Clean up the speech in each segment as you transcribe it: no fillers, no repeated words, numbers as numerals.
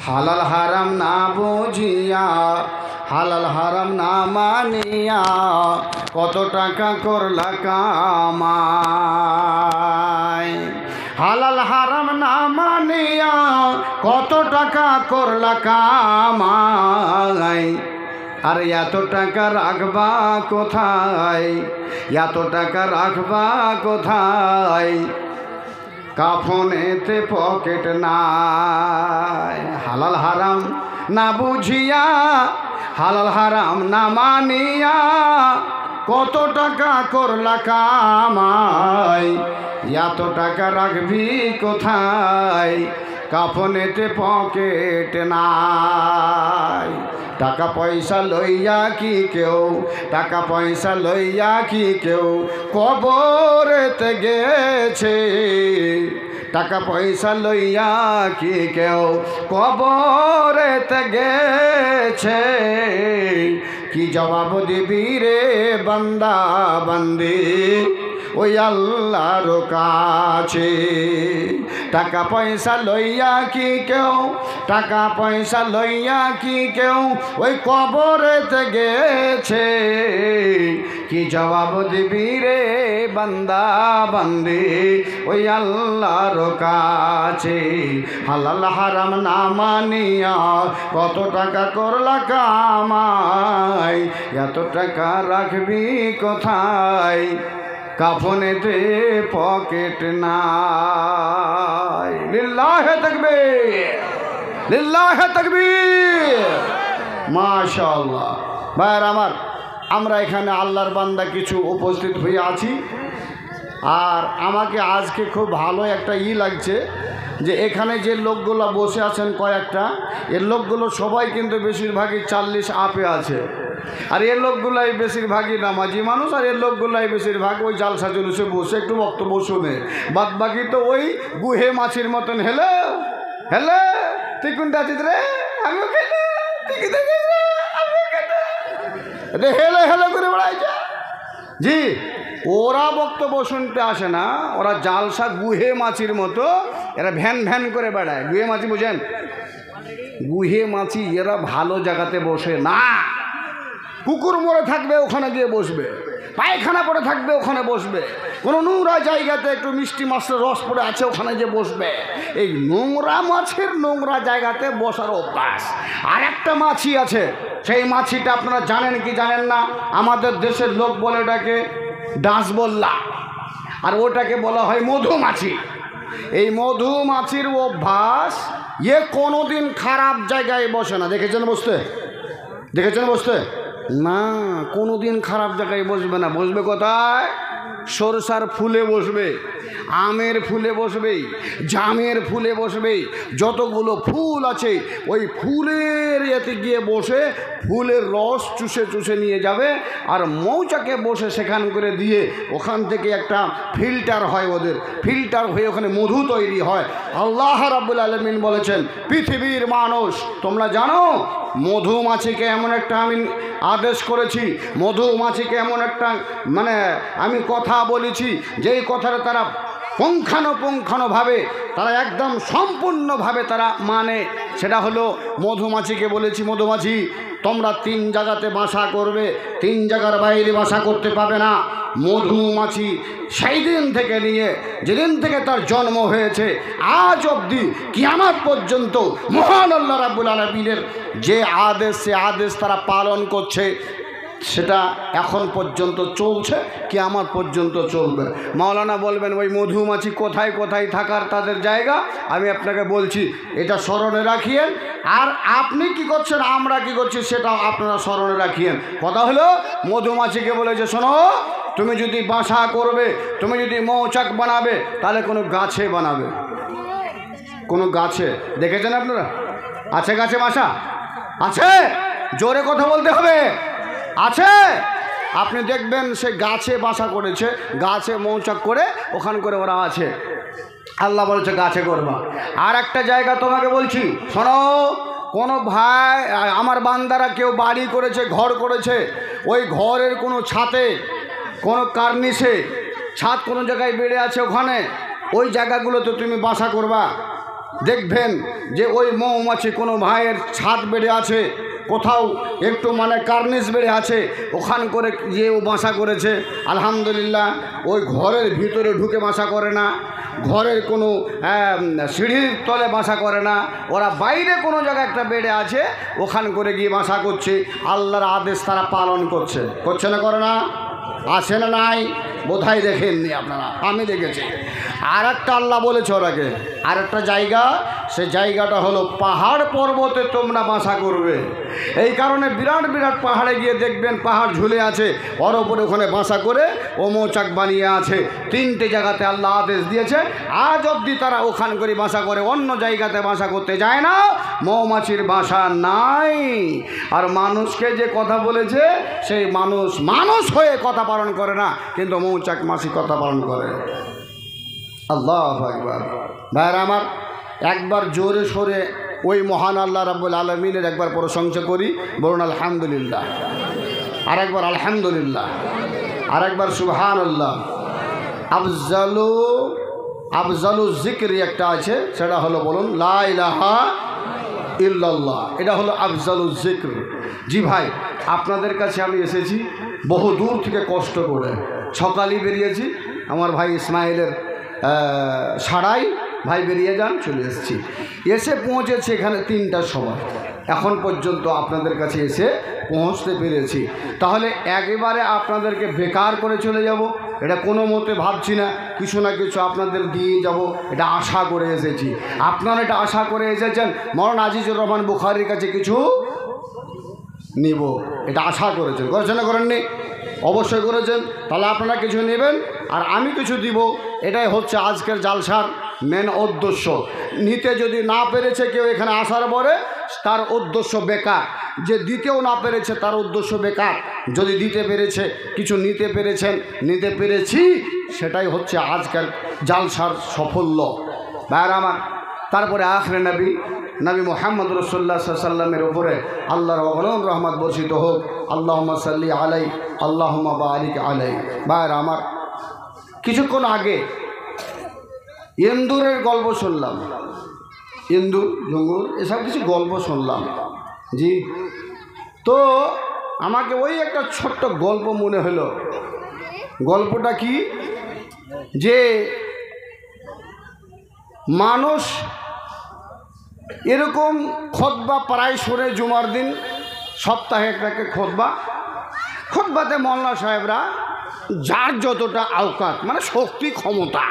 হালাল হারাম না বুঝিয়া, হালাল হারাম না মানিয়া, কত টাকা করলা কামাই। হালাল হারাম না মানিয়া কত টাকা করলা কামাই। আর এত টাকা রাখবা কোথায়, এত টাকা রাখবা কোথায়, কাফনেতে পকেট নাই। হালাল হারাম না বুঝিয়া, হালাল হারাম না মানিয়া, কত টাকা করলা কামাই। এত টাকা রাখবি কোথায়, কাফনেতে পকেট নাই। টাকা পয়সা লইয়া কি কেউ, টাকা পয়সা লইয়া কি কেউ কবরেতে গেছে। টাকা পয়সা লইয়া কি কেউ কবরেতে গেছে। কি জবাব দিবি রে বান্দা বান্দি ওই আল্লাহর কাছে। টাকা পয়সা লইয়া কি কেউ, টাকা পয়সা লইয়া কি কেউ ওই কবরেতে গেছে। কি জবাব দিবি রে বান্দা বান্দি ওই আল্লাহর কাছে। হালাল হারাম না মানিয়া কত টাকা করলা কামাই। এত টাকা রাখবি কোথায়, কাফনেতে পকেট নাই। লিল্লাহে তাকবীর, লিল্লাহে তাকবীর। মাশাআল্লাহ। ভাইরা আমার, আমরা এখানে আল্লাহর বান্দা কিছু উপস্থিত হয়ে আছি। আর আমাকে আজকে খুব ভালো একটা লাগছে যে এখানে যে লোকগুলো বসে আছেন কয়েকটা, এর লোকগুলো সবাই কিন্তু বেশিরভাগই 40 আপে আছে। আর এর লোকগুলাই বেশিরভাগই নামাজি মানুষ। আর এর লোকগুলাই বেশিরভাগ ওই জালসা জলুসে বসে একটু বক্তব্য শুনে, বাদ বাকি তো ওই গুহে মাছির মতন হেলে হেলে তুই কোনটা আছিস রে, আমিও খেলে হেলে হেলে করে বেড়াইছে। জি, ওরা বক্তব্য শুনতে আসে না, ওরা জালসা গুহে মাছির মতো এরা ভ্যান ভ্যান করে বেড়ায়। গুহে মাছি বুঝেন? গুহে মাছি এরা ভালো জায়গাতে বসে না। কুকুর মরে থাকবে ওখানে গিয়ে বসবে, পায়খানা পড়ে থাকবে ওখানে বসবে, কোনো নোংরা জায়গাতে একটু মিষ্টি মাছের রস পড়ে আছে ওখানে যে বসবে। এই নোংরা মাছের নোংরা জায়গাতে বসার অভ্যাস। আর একটা মাছি আছে, সেই মাছিটা আপনারা জানেন কি জানেন না, আমাদের দেশের লোক বলে এটাকে ডাঁশবল্লা, আর ওটাকে বলা হয় মধুমাছি। এই মধুমাছির অভ্যাস, এ কোনোদিন খারাপ জায়গায় বসে না। দেখেছেন বসতে? দেখেছেন বসতে? না, কোনো দিন খারাপ জায়গায় বসবে না। বসবে কোথায়? সরষার ফুলে বসবে, আমের ফুলে বসবে, জামের ফুলে বসবে। যতগুলো ফুল আছে ওই ফুলের ইয়েতে গিয়ে বসে ফুলের রস চুষে চুষে নিয়ে যাবে। আর মৌচাকে বসে সেখান করে দিয়ে ওখান থেকে একটা ফিল্টার হয়, ওদের ফিল্টার হয়ে ওখানে মধু তৈরি হয়। আল্লাহ রাব্বুল আলামিন বলেছেন, পৃথিবীর মানুষ তোমরা জানো মধুমাছিকে এমন একটা আমি আদেশ করেছি, মধুমাছিকে এমন একটা আমি কথা বলেছি, যেই কথাটা তারা পুঙ্খানুপুঙ্খানুভাবে তারা একদম সম্পূর্ণভাবে তারা মানে। সেটা হলো মধুমাছিকে বলেছি, মধুমাছি তোমরা 3 জায়গাতে বাসা করবে, 3 জায়গার বাইরে বাসা করতে পাবে না। মধুমাছি সেই দিন থেকে নিয়ে যেদিন থেকে তার জন্ম হয়েছে আজ অবধি কিয়ামত পর্যন্ত মহান আল্লাহ রাব্বুল আলামিনের যে আদেশ, সে আদেশ তারা পালন করছে। সেটা এখন পর্যন্ত চলছে, কিয়ামত পর্যন্ত চলবে। মাওলানা বলবেন ওই মধুমাছি কোথায় কোথায় থাকার তাদের জায়গা, আমি আপনাকে বলছি, এটা স্মরণে রাখিয়েন। আর আপনি কি করছেন, আমরা কি করছি, সেটাও আপনারা স্মরণে রাখিয়েন। কথা হলো মধুমাছিকে বলেছে, শোনো, তুমি যদি বাসা করবে, তুমি যদি মৌচাক বানাবে, তাহলে কোনো গাছে বানাবে, কোনো গাছে। দেখেছেন আপনারা? আছে গাছে বাসা? আছে? জোরে কথা বলতে হবে। আছে? আপনি দেখবেন সে গাছে বাসা করেছে, গাছে মৌচাক করে ওখান করে ওরা আছে। আল্লাহ বলেছে গাছে করবা। আর একটা জায়গা তোমাকে বলছি, শোনো, কোনো ভাই আমার বান্দারা কেউ বাড়ি করেছে, ঘর করেছে, ওই ঘরের কোনো ছাতে, কোনো কার্নিশে ছাদ কোনো জায়গায় বেড়ে আছে, ওখানে ওই জায়গাগুলোতে তুমি বাসা করবা। দেখবেন যে ওই মৌমাছি কোনো ভাইয়ের ছাদ বেড়ে আছে, কোথাও একটু মানে কার্নিশ বেড়ে আছে, ওখান করে গিয়ে ও বাসা করেছে। আলহামদুলিল্লাহ, ওই ঘরের ভিতরে ঢুকে বাসা করে না, ঘরের কোনো সিঁড়ির তলে বাসা করে না, ওরা বাইরে কোনো জায়গায় একটা বেড়ে আছে, ওখান করে গিয়ে বাসা করছে। আল্লাহর আদেশ তারা পালন করছে, করছে না করে না? আছে না নাই? বোধহয় দেখেননি আপনারা, আমি দেখেছি। আর একটা আল্লাহ বলেছে ওরাকে, আর একটা জায়গা, সে জায়গাটা হলো পাহাড় পর্বতে তোমরা বাসা করবে। এই কারণে বিরাট বিরাট পাহাড়ে গিয়ে দেখবেন পাহাড় ঝুলে আছে, ওর ওপরে ওখানে বাসা করে ও মৌচাক বানিয়ে আছে। 3টে জায়গাতে আল্লাহ আদেশ দিয়েছে, আজ অবধি তারা ওখান করে বাসা করে, অন্য জায়গাতে বাসা করতে যায় না। মৌমাছির বাসা নাই। আর মানুষকে যে কথা বলেছে, সেই মানুষ হয়ে কথা পালন করে না, কিন্তু মৌচাক মাছি কথা পালন করে। আল্লাহু আকবার। ভাইরা আমার, একবার জোরে সোরে ওই মহান আল্লাহ রাব্বুল আলামিনের একবার প্রশংসা করি, বলুন আলহামদুলিল্লাহ। আর একবার আলহামদুলিল্লাহ, আর একবার সুবহানাল্লাহ। আফজালু যিকরি একটা আছে, সেটা হলো বলুন লা ইলাহা ইল্লাল্লাহ। এটা হলো আফজালু যিকর। জি ভাই, আপনাদের কাছে আমি এসেছি বহু দূর থেকে কষ্ট করে, সকালেই বেরিয়েছি, আমার ভাই ইসমাইলের সারাই ভাই বেরিয়ে যান, চলে এসেছি। এসে পৌঁছেছি এখানে 3টার সময়, এখন পর্যন্ত আপনাদের কাছে এসে পৌঁছতে পেরেছি। তাহলে একেবারে আপনাদেরকে বেকার করে চলে যাব এটা কোনো মতে ভাবছি না, কিছু না কিছু আপনাদের দিয়ে যাব, এটা আশা করে এসেছি। আপনারা এটা আশা করে এসেছেন মওলানা আজিজুর রহমান বুখারীর কাছে কিছু নিব, এটা আশা করেছেন, করেছেন না করেননি? অবশ্যই করেছেন। তাহলে আপনারা কিছু নেবেন আর আমি কিছু দিব, এটাই হচ্ছে আজকের জালসার মেন উদ্দেশ্য। নিতে যদি না পেরেছে কেউ এখানে আসার পরে, তার উদ্দেশ্য বেকার। যে দিতেও না পেরেছে তার উদ্দেশ্য বেকার। যদি দিতে পেরেছে, কিছু নিতে পেরেছেন, নিতে পেরেছি, সেটাই হচ্ছে আজকের জালসার সাফল্য। ভাইরা আমার, তারপরে আখরে নবী মুহাম্মদ রাসূলুল্লাহ সাল্লাল্লাহু আলাইহি ওয়াসাল্লামের উপরে আল্লাহর অগণন রহমত বর্ষিত হোক। আল্লাহুম্মা সাল্লি আলাই, আল্লাহুম্মা বারিক আলাই। ভাইরা আমার, কিছুক্ষণ আগে ইন্দুরের গল্প শুনলাম, ইন্দুর জঙ্গল এসব কিছু গল্প শুনলাম। জি, তো আমাকে ওই একটা ছোট্ট গল্প মনে হলো। গল্পটা কি, যে মানুষ এরকম খুতবা প্রায় শোনে জুমার দিন, সপ্তাহে একটা খুতবাতে মওলানা সাহেবরা যার যতটা আওকাত মানে শক্তি ক্ষমতা,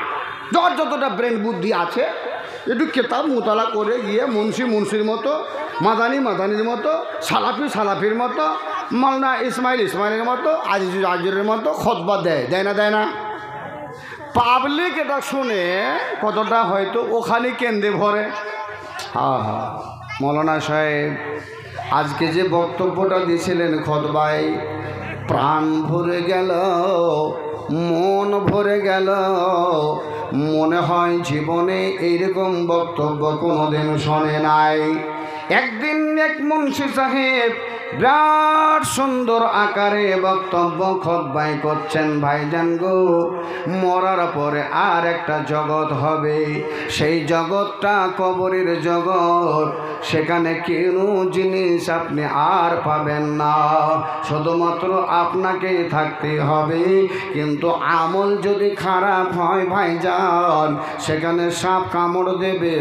যার যতটা ব্রেন বুদ্ধি আছে, একটু কেতাব মোতালা করে গিয়ে মুন্সির মতো, মাদানির মতো, সালাফির মতো, মওলানা ইসমাইলের মতো, আজিজের মতো খুতবা দেয় না? পাবলিক এটা শুনে কতটা হয়তো ওখানে কেন্দ্রে ভরে। মওলানা সাহেব আজকে যে বক্তব্যটা দিয়েছিলেন খুতবায়, প্রাণ ভরে গেল, মন ভরে গেল। মনে হয় জীবনে এইরকম বক্তব্য কোনোদিন শোনে নাই। একদিন এক মুন্সি সাহেব বিরাট সুন্দর আকারে বক্তব্য খুতবায় করছেন, ভাইজান গো, মরার পরে আর একটা জগৎ হবে, সেই জগৎটা কবরের জগৎ। সেখানে কোনো জিনিস আপনি আর পাবেন না, শুধুমাত্র আপনাকেই থাকতে হবে। কিন্তু আমল যদি খারাপ হয় ভাইজান, সেখানে সাপ কামড় দেবে,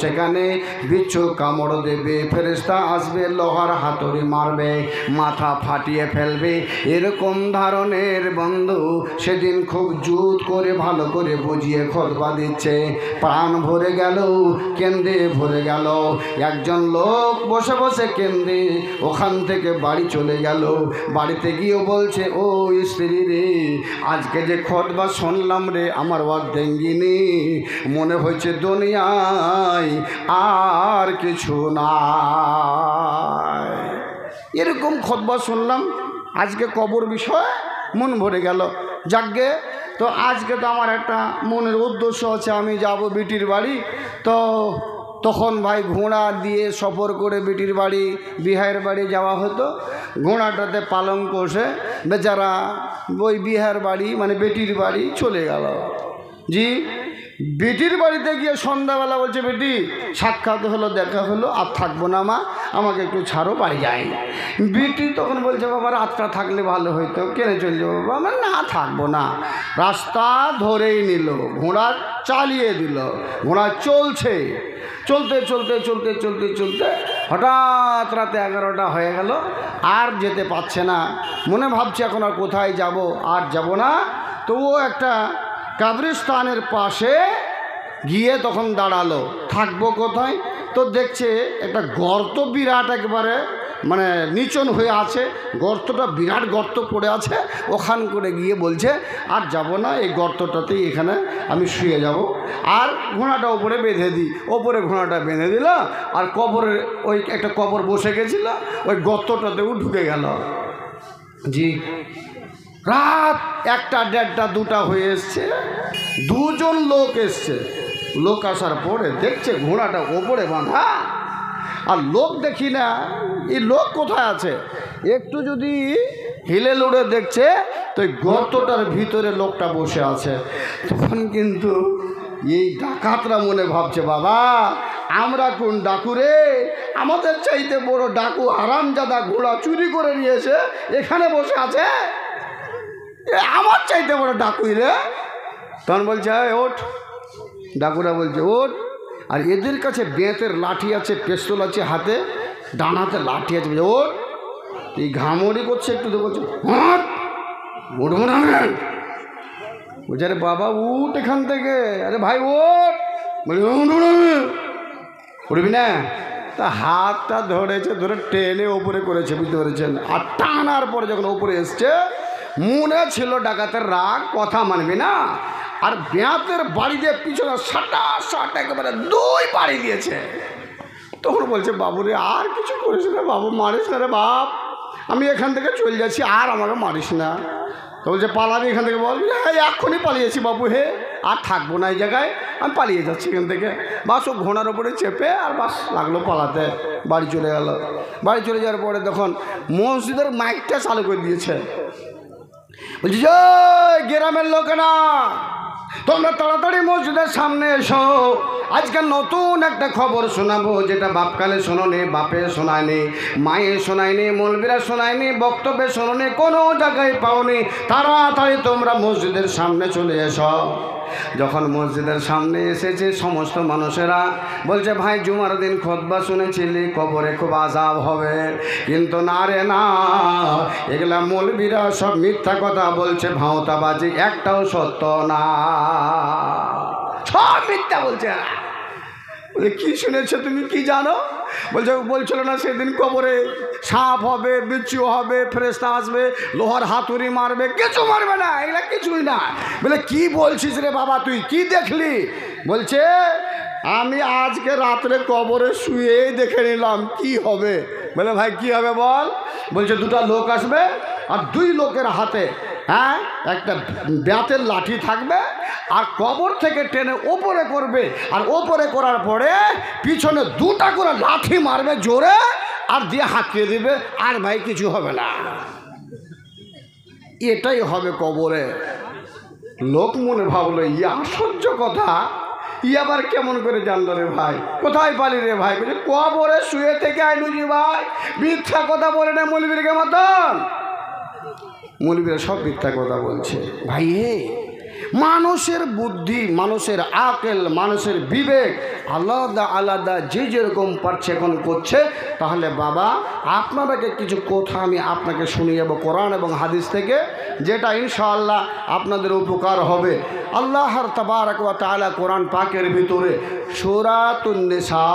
সেখানে বিচ্ছু কামড় দেবে, ফেরেশতা আসবে লোহার হাতুড়ি মারবে, মাথা ফাটিয়ে ফেলবে। এরকম ধরনের বন্ধু সেদিন খুব জুত করে ভালো করে বুঝিয়ে খুতবা দিচ্ছে। প্রাণ ভরে গেল, কেন্দ্রে ভরে গেল। একজন লোক বসে বসে কেন্দ্রে ওখান থেকে বাড়ি চলে গেল। বাড়িতে গিয়েও বলছে, ও স্ত্রী রে, আজকে যে খুতবা শুনলাম রে, আমার অর্ধেঙ্গিনী, মনে হয়েছে দুনিয়ায় আর কিছু নাই। এরকম খুতবা শুনলাম, আজকে কবর বিষয় মন ভরে গেল। যাকগে, তো আজকে তো আমার একটা মনের উদ্দেশ্য আছে, আমি যাব বিটির বাড়ি। তো তখন ভাই ঘোড়া দিয়ে সফর করে বিটির বাড়ি, বিহারের বাড়ি যাওয়া হতো। ঘোড়াটাতে পালং কষে বেচারা ওই বিহার বাড়ি মানে বেটির বাড়ি চলে গেল। জি, বেটির বাড়িতে গিয়ে সন্ধ্যাবেলা বলছে, বেটি সাক্ষাৎ হলো, দেখা হলো, আর থাকবো না মা, আমাকে একটু ছাড়ো, বাড়ি যাই। বেটি তখন বলছে, বাবা রাতটা থাকলে ভালো হইতো, কেনে চলে যাবো বাবা? আমার না, থাকবো না। রাস্তা ধরেই নিল, ঘোড়া চালিয়ে দিল, ঘোড়া চলছে, চলতে চলতে চলতে চলতে চলতে হঠাৎ রাতে 11টা হয়ে গেল, আর যেতে পারছে না। মনে ভাবছে এখন আর কোথায় যাব, আর যাব না। তো ও একটা কবরস্থানের পাশে গিয়ে তখন দাঁড়ালো, থাকবো কোথায়? তো দেখছে একটা গর্ত বিরাট, একবারে মানে নিচন হয়ে আছে, গর্তটা বিরাট গর্ত পড়ে আছে। ওখান করে গিয়ে বলছে, আর যাব না, এই গর্তটাতেই এখানে আমি শুয়ে যাব, আর ঘোড়াটা ওপরে বেঁধে দিই। ওপরে ঘোড়াটা বেঁধে দিল, আর কবরের ওই একটা কবর বসে গেছিল, ওই গর্তটাতেও ঢুকে গেল। জি, রাত 1টা, 1:30, 2টা হয়ে এসছে। 2জন লোক এসছে। লোক আসার পরে দেখছে ঘোড়াটা ওপরে বাঁধা, আর লোক দেখি না, এই লোক কোথায় আছে। একটু যদি হিলে লুড়ে দেখছে তো এই গর্তটার ভিতরে লোকটা বসে আছে। তখন কিন্তু এই ডাকাতরা মনে ভাবছে, বাবা আমরা কোন ডাকু রে, আমাদের চাইতে বড় ডাকু হারামজাদা ঘোড়া চুরি করে নিয়েছে, এখানে বসে আছে, আমার চাইতে বড় ডাকুই রে। তখন বলছে, ওঠ। ডাকুরা বলছে, ওঠ। আর এদের কাছে বেতের লাঠি আছে, পেস্তল আছে হাতে, ডান হাতে লাঠি আছে। বলছে, ওঠ। এই ঘামড়ি করছে একটু, তো বলছে, হ্যাঁ উঠবো না। বলছে, আরে বাবা উঠ এখান থেকে, আরে ভাই ওঠ। বলছে, উঠবি না? তা হাতটা ধরেছে, ধরে টেনে ওপরে করেছে, বুঝতে পেরেছেন? আর টানার পরে যখন ওপরে এসছে, মনে ছিল ডাকাতের রাগ, কথা মানবি না, আর বেঁতের বাড়ি দিয়ে পিছনে সাটা একেবারে 2 বাড়ি দিয়েছে। তখন বলছে, বাবুরে আর কিছু করিস না বাবু, মারিস না রে বাপ, আমি এখান থেকে চলে যাচ্ছি, আর আমাকে মারিস না। তো বলছে, পালাবি এখান থেকে? বল, হ্যাঁ এক্ষুনি পালিয়েছি বাবু, হে আর থাকবো না এই জায়গায়, আমি পালিয়ে যাচ্ছি এখান থেকে। বাস ও ঘোড়ার ওপরে চেপে আর বাস লাগলো পালাতে, বাড়ি চলে গেল। বাড়ি চলে যাওয়ার পরে তখন মসজিদের মাইকটা চালু করে দিয়েছে। বলছি, যে গ্রামের লোকেরা তোমরা তাড়াতাড়ি মসজিদের সামনে এসো, আজকে নতুন একটা খবর শোনাবো, যেটা বাপকালে শোনোনি, বাপে শোনায়নি, মায়ে শোনায়নি, মৌলবীরা শোনায়নি, বক্তব্যে শোনোনি, কোনো জায়গায় পাওনি। তাড়াতাড়ি তোমরা মসজিদের সামনে চলে এসো। যখন মসজিদের সামনে এসেছে সমস্ত মানুষেরা বলছে, ভাই জুমার দিন খুতবা শুনেছিলি কবরে খুব আযাব হবে, কিন্তু না রে না, এগুলা মৌলবীরা সব মিথ্যা কথা বলছে, ভাঁওতাবাজি, একটাও সত্য না, সব মিথ্যা বলছে। বলে, কি শুনেছো তুমি, কি জানো? বলছিল না সেদিন কবরে সাপ হবে, বিচ্ছু হবে, ফেরেশতা আসবে, লোহার হাতুড়ি মারবে। কিছু মারবে না, এগুলা কিছুই না। বলে, কি বলছিস রে বাবা, তুই কি দেখলি? বলছে, আমি আজকে রাত্রে কবরে শুয়ে দেখে নিলাম কি হবে। বলে, ভাই কি হবে বল? বলছে, 2টা লোক আসবে, আর 2 লোকের হাতে একটা বেতের লাঠি থাকবে, আর কবর থেকে টেনে ওপরে করবে, আর ওপরে করার পরে পিছনে 2টা করে লাঠি মারবে জোরে, আর দিয়ে হাঁকিয়ে দিবে, আর ভাই কিছু হবে না। এটাই হবে কবরে। লোক মনে ভাবলো, ইয়া আশ্চর্য কথা, ই আবার কেমন করে জানলো রে ভাই, কোথায় পালি রে ভাই? বলছে, কবরে শুয়ে থেকে আইনুজি ভাই, মিথ্যা কথা বলে না মৌলবীর মতন। মৌলবীরা সব মিথ্যা কথা বলছে। ভাই মানুষের বুদ্ধি, মানুষের আকেল, মানুষের বিবেক আলাদা আলাদা, যে যেরকম পারছে এখন করছে। তাহলে বাবা আপনাদেরকে কিছু কথা আমি আপনাকে শুনিয়ে যাব কোরআন এবং হাদিস থেকে, যেটা ইনশাআল্লাহ আপনাদের উপকার হবে। আল্লাহর তাবারক ওয়া তাআলা কোরআন পাকের ভিতরে সূরাতুন নিসা,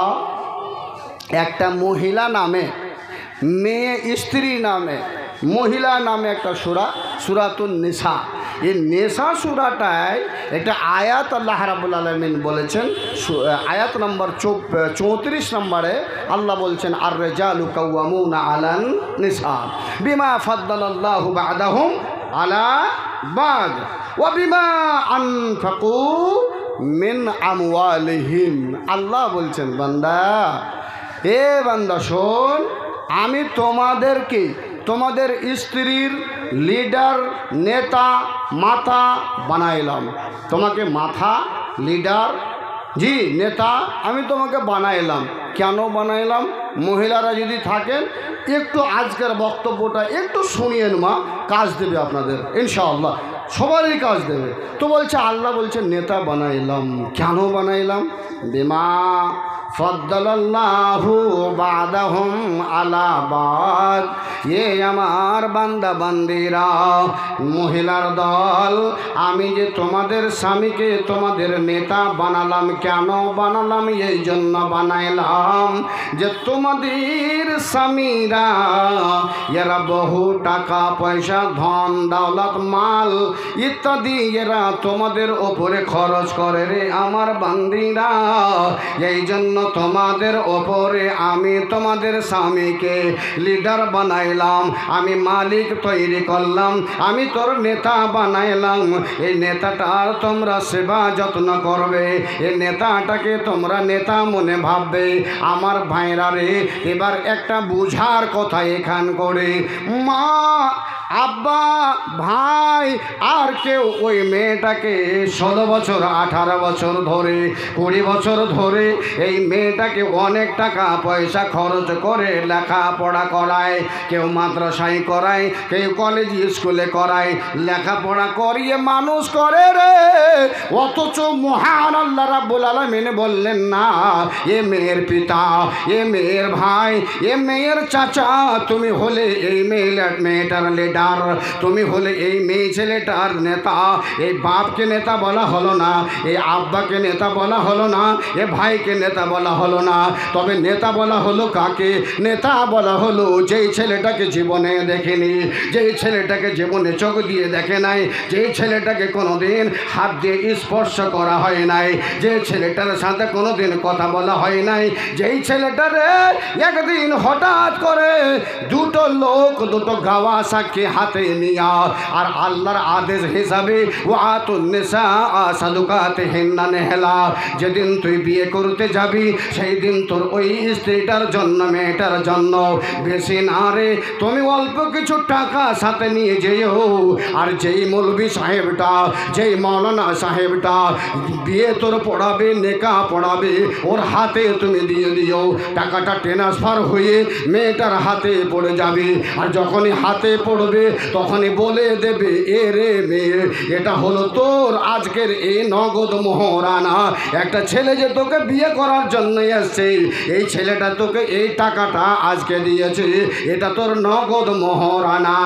একটা মহিলা নামে, মেয়ে স্ত্রী নামে, মহিলা নামে একটা সূরা, সূরাতুন নিসা। এই নেশা সূরাটায় একটা আয়াত আল্লাহ রাব্বুল আলামিন বলেছেন, আয়াত নম্বর 34 নম্বরে আল্লাহ বলছেন, আর রিজালু কাওয়ামুনা আলান নিসা বিমা ফাদ্দালাল্লাহু বা'দাহুম আলা বা'দ ওয়া বিমা আনফাকু মিন আমওয়ালিহিম। আল্লাহ বলছেন, বান্দা, এ বান্দা শোন, আমি তোমাদেরকে তোমাদের স্ত্রীর লিডার, নেতা, মাথা বানাইলাম। তোমাকে মাথা, লিডার, জি নেতা আমি তোমাকে বানাইলাম। কেন বানাইলাম? মহিলারা যদি থাকেন একটু আজকের বক্তব্যটা একটু শুনিয়েন মা, কাজ দেবে আপনাদের ইনশাআল্লাহ, সবারই কাজ দেবে। তো বলছে আল্লাহ বলছে নেতা বানাইলাম। কেন বানাইলাম? বিমা ফদ্দালাল্লাহু বাদাহুম আলা বাদ, এ আমার বান্দা বান্দিরা, মহিলার দল, আমি যে তোমাদের স্বামীকে তোমাদের নেতা বানালাম। কেন বানালাম? এই জন্য বানাইলাম যে তোমাদের স্বামীরা এরা বহু টাকা পয়সা ধন দৌলত মাল ইত্যাদি এরা তোমাদের ওপরে খরচ করে রে আমার বান্দিরা। এই জন্য তোমাদের ওপরে আমি তোমাদের স্বামীকে লিডার বানাইলাম, আমি মালিক তৈরি করলাম, আমি তোর নেতা বানাইলাম। এই নেতাটার তোমরা সেবা যত্ন করবে, এই নেতাটাকে তোমরা নেতা মনে ভাববে। আমার ভাইরা রে, এবার একটা বুঝার কথা এখান করে, মা আব্বা ভাই আর কেউ ওই মেয়েটাকে 16 বছর 18 বছর ধরে 20 বছর ধরে এই মেয়েটাকে অনেক টাকা পয়সা খরচ করে লেখাপড়া করায়, কেউ মাদ্রাসায় করায়, কেউ কলেজ স্কুলে করায়, লেখাপড়া করিয়ে মানুষ করে রে। অথচ মহান আল্লাহ রাব্বুল আলামিন বললেন না, এ মেয়ের পিতা, এ মেয়ের ভাই, এ মেয়ের চাচা, তুমি হলে এই মেয়েটার লিডার, তুমি হলে এই মেয়ে ছেলেটার নেতা। এই বাপকে নেতা বলা হলো না, এই আব্বাকে নেতা বলা হলো না, এ ভাইকে নেতা বলা হলো না, তবে নেতা বলা হলো কাকে? নেতা বলা হলো যেই ছেলেটাকে জীবনে দেখেনি, যেই ছেলেটাকে জীবনে চোখ দিয়ে দেখে নাই, যেই ছেলেটাকে কোনোদিন হাত দিয়ে স্পর্শ করা হয় নাই, যে ছেলেটার সাথে কোনোদিন কথা বলা হয় নাই, যেই ছেলেটারে একদিন হঠাৎ করে দুটো লোক দুটো গাওয়া সাক্ষী হাতে নিয়া আর আল্লাহর আদেশ হিসাবে ওয়াতুন নিসা সাদুকাতিহিন্না নেহলা, যেদিন তুই বিয়ে করতে যাবি সেই দিন তোর ওই স্ত্রীটার জন্য মেয়েটার জন্য বেশি না রে, তুমি অল্প কিছু টাকা সাথে নিয়ে যেও। আর যেই মৌলভী সাহেবটা, যেই মৌলানা সাহেবটা বিয়ে তোর পড়াবে, নেকা পড়াবে, ওর হাতে তুমি দিয়ে দিও। টাকাটা ট্রান্সফার হয়ে মেয়েটার হাতে পড়ে যাবে, আর যখনই হাতে পড়বে তখনই বলে দেবে, এ রে মেয়ে, এটা হলো তোর আজকের এই নগদ মোহরানা। একটা ছেলে যে তোকে বিয়ে করার জন্য এসছে, এই ছেলেটা তোকে এই টাকাটা আজকে দিয়েছে, এটা তোর নগদ মোহরানা।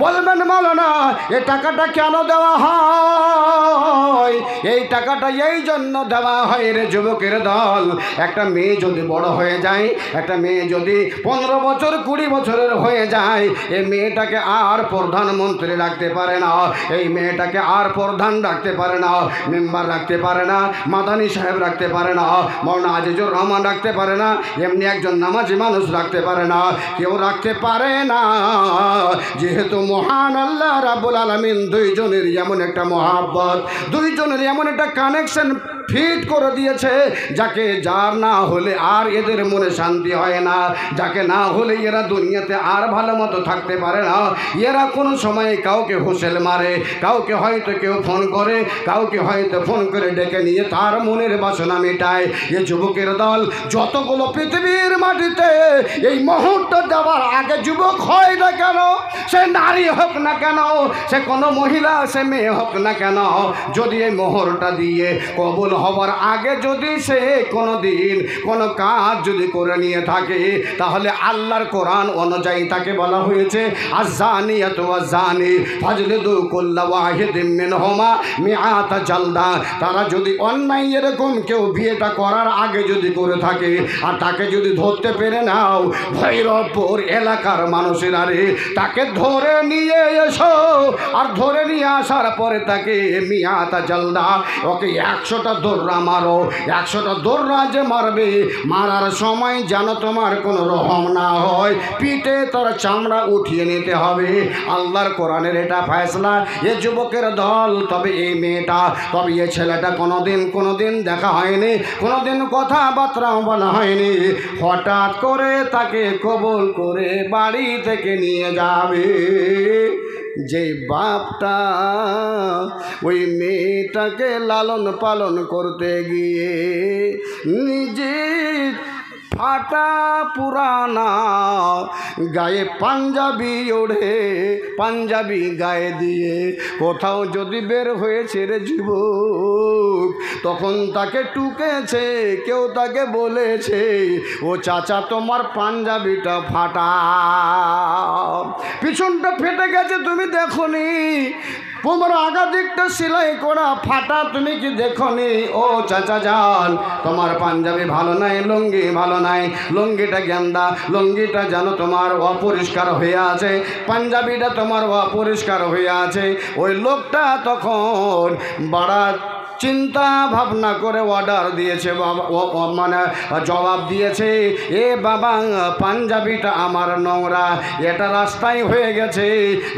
বলবেন মাওলানা এই টাকাটা কেন দেওয়া হয়? এই টাকাটা এই জন্য দেওয়া হয় রে যুবকের দল, একটা মেয়ে যদি বড় হয়ে যায়, একটা মেয়ে যদি 15 বছর 20 বছরের হয়ে যায়, এই মেয়েটাকে আর প্রধানমন্ত্রী রাখতে পারে না, এই মেয়েটাকে আর প্রধান রাখতে পারে না, মেম্বার রাখতে পারে না, মাদানী সাহেব রাখতে পারে না, মৌলানা আজিজুর রহমান রাখতে পারে না, এমনি একজন নামাজি মানুষ রাখতে পারে না, কেউ রাখতে পারে না। যেহেতু মহান আল্লাহ রাব্বুল আলামিন দুইজনের এমন একটা মহাব্বত, দুইজনের এমন একটা কানেকশন ফিট করে দিয়েছে, যাকে যার না হলে আর এদের মনে শান্তি হয় না, যাকে না হলে এরা দুনিয়াতে আর ভালো মতো থাকতে পারে না। এরা কোনো সময় কাউকে হুঁসেল মারে, কাউকে হয়তো কেউ ফোন করে, কাউকে হয়তো ফোন করে ডেকে নিয়ে তার মনের বাসনা মেটায়। এ যুবকের দল যতগুলো পৃথিবীর মাটিতে এই মুহূর্ত দেওয়ার আগে যুবক হয় না কেন, সে নারী হোক না কেন, সে কোনো মহিলা সে মেয়ে হোক না কেন, যদি এই মোহরটা দিয়ে কবুল হবার আগে যদি সে কোনো দিন কোনো কাজ যদি করে নিয়ে থাকে, তাহলে আল্লাহর কোরআন অনুযায়ী তাকে বলা হয়েছে আযানিয়াতু ওয়াযানি ফাজলিদু কুল্লা ওয়াহিদিম মিনহুমা মিআতা জালদা। তারা যদি অন্যায় এরকম কেউ বিয়েটা করার আগে যদি করে থাকে আর তাকে যদি ধরতে পেরে নাও, ভৈরবপুর এলাকার মানুষেরা রে, তাকে ধরে নিয়ে এসো, আর ধরে নিয়ে আসার পরে তাকে মিআতা জালদা, ওকে 100টা দৌড়া মারো। 100টা দৌড়া যে মারবে, মারার সময় যেন তোমার কোনো রহম না হয়, পিঠে তার চামড়া উঠিয়ে নিতে হবে। আল্লাহর কোরআনের এটা ফয়সালা। এ যুবকের দল, তবে এই মেয়েটা, তবে এই ছেলেটা কোনোদিন দেখা হয়নি, কোনোদিন কথাবার্তাও বলা হয়নি, হঠাৎ করে তাকে কবুল করে বাড়ি থেকে নিয়ে যাবে। যেই বাপটা ওই মেয়েটাকে লালন পালন করতে গিয়ে নিজে ফাটা পুরানা গায়ে পাঞ্জাবি ওড়ে, পাঞ্জাবি গায়ে দিয়ে কোথাও যদি বের হয়েছে রে যুবক, তখন তাকে টুকেছে, কেউ তাকে বলেছে ও চাচা তোমার পাঞ্জাবিটা ফাটা, পিছনটা ফেটে গেছে তুমি দেখোনি, তোমার আগা দিকটা সেলাই করা ফাটা তুমি কি দেখোনি? ও চাচা যান, তোমার পাঞ্জাবি ভালো নাই, লুঙ্গি ভালো নাই, লুঙ্গিটা গেন্দা, লুঙ্গিটা যেন তোমার অপরিষ্কার হয়ে আছে, পাঞ্জাবিটা তোমার অপরিষ্কার হয়ে আছে। ওই লোকটা তখন বাড়া চিন্তা ভাবনা করে অর্ডার দিয়েছে, মানে জবাব দিয়েছে, এ বাবা পাঞ্জাবিটা আমার নোংরা, এটা রাস্তায় হয়ে গেছে,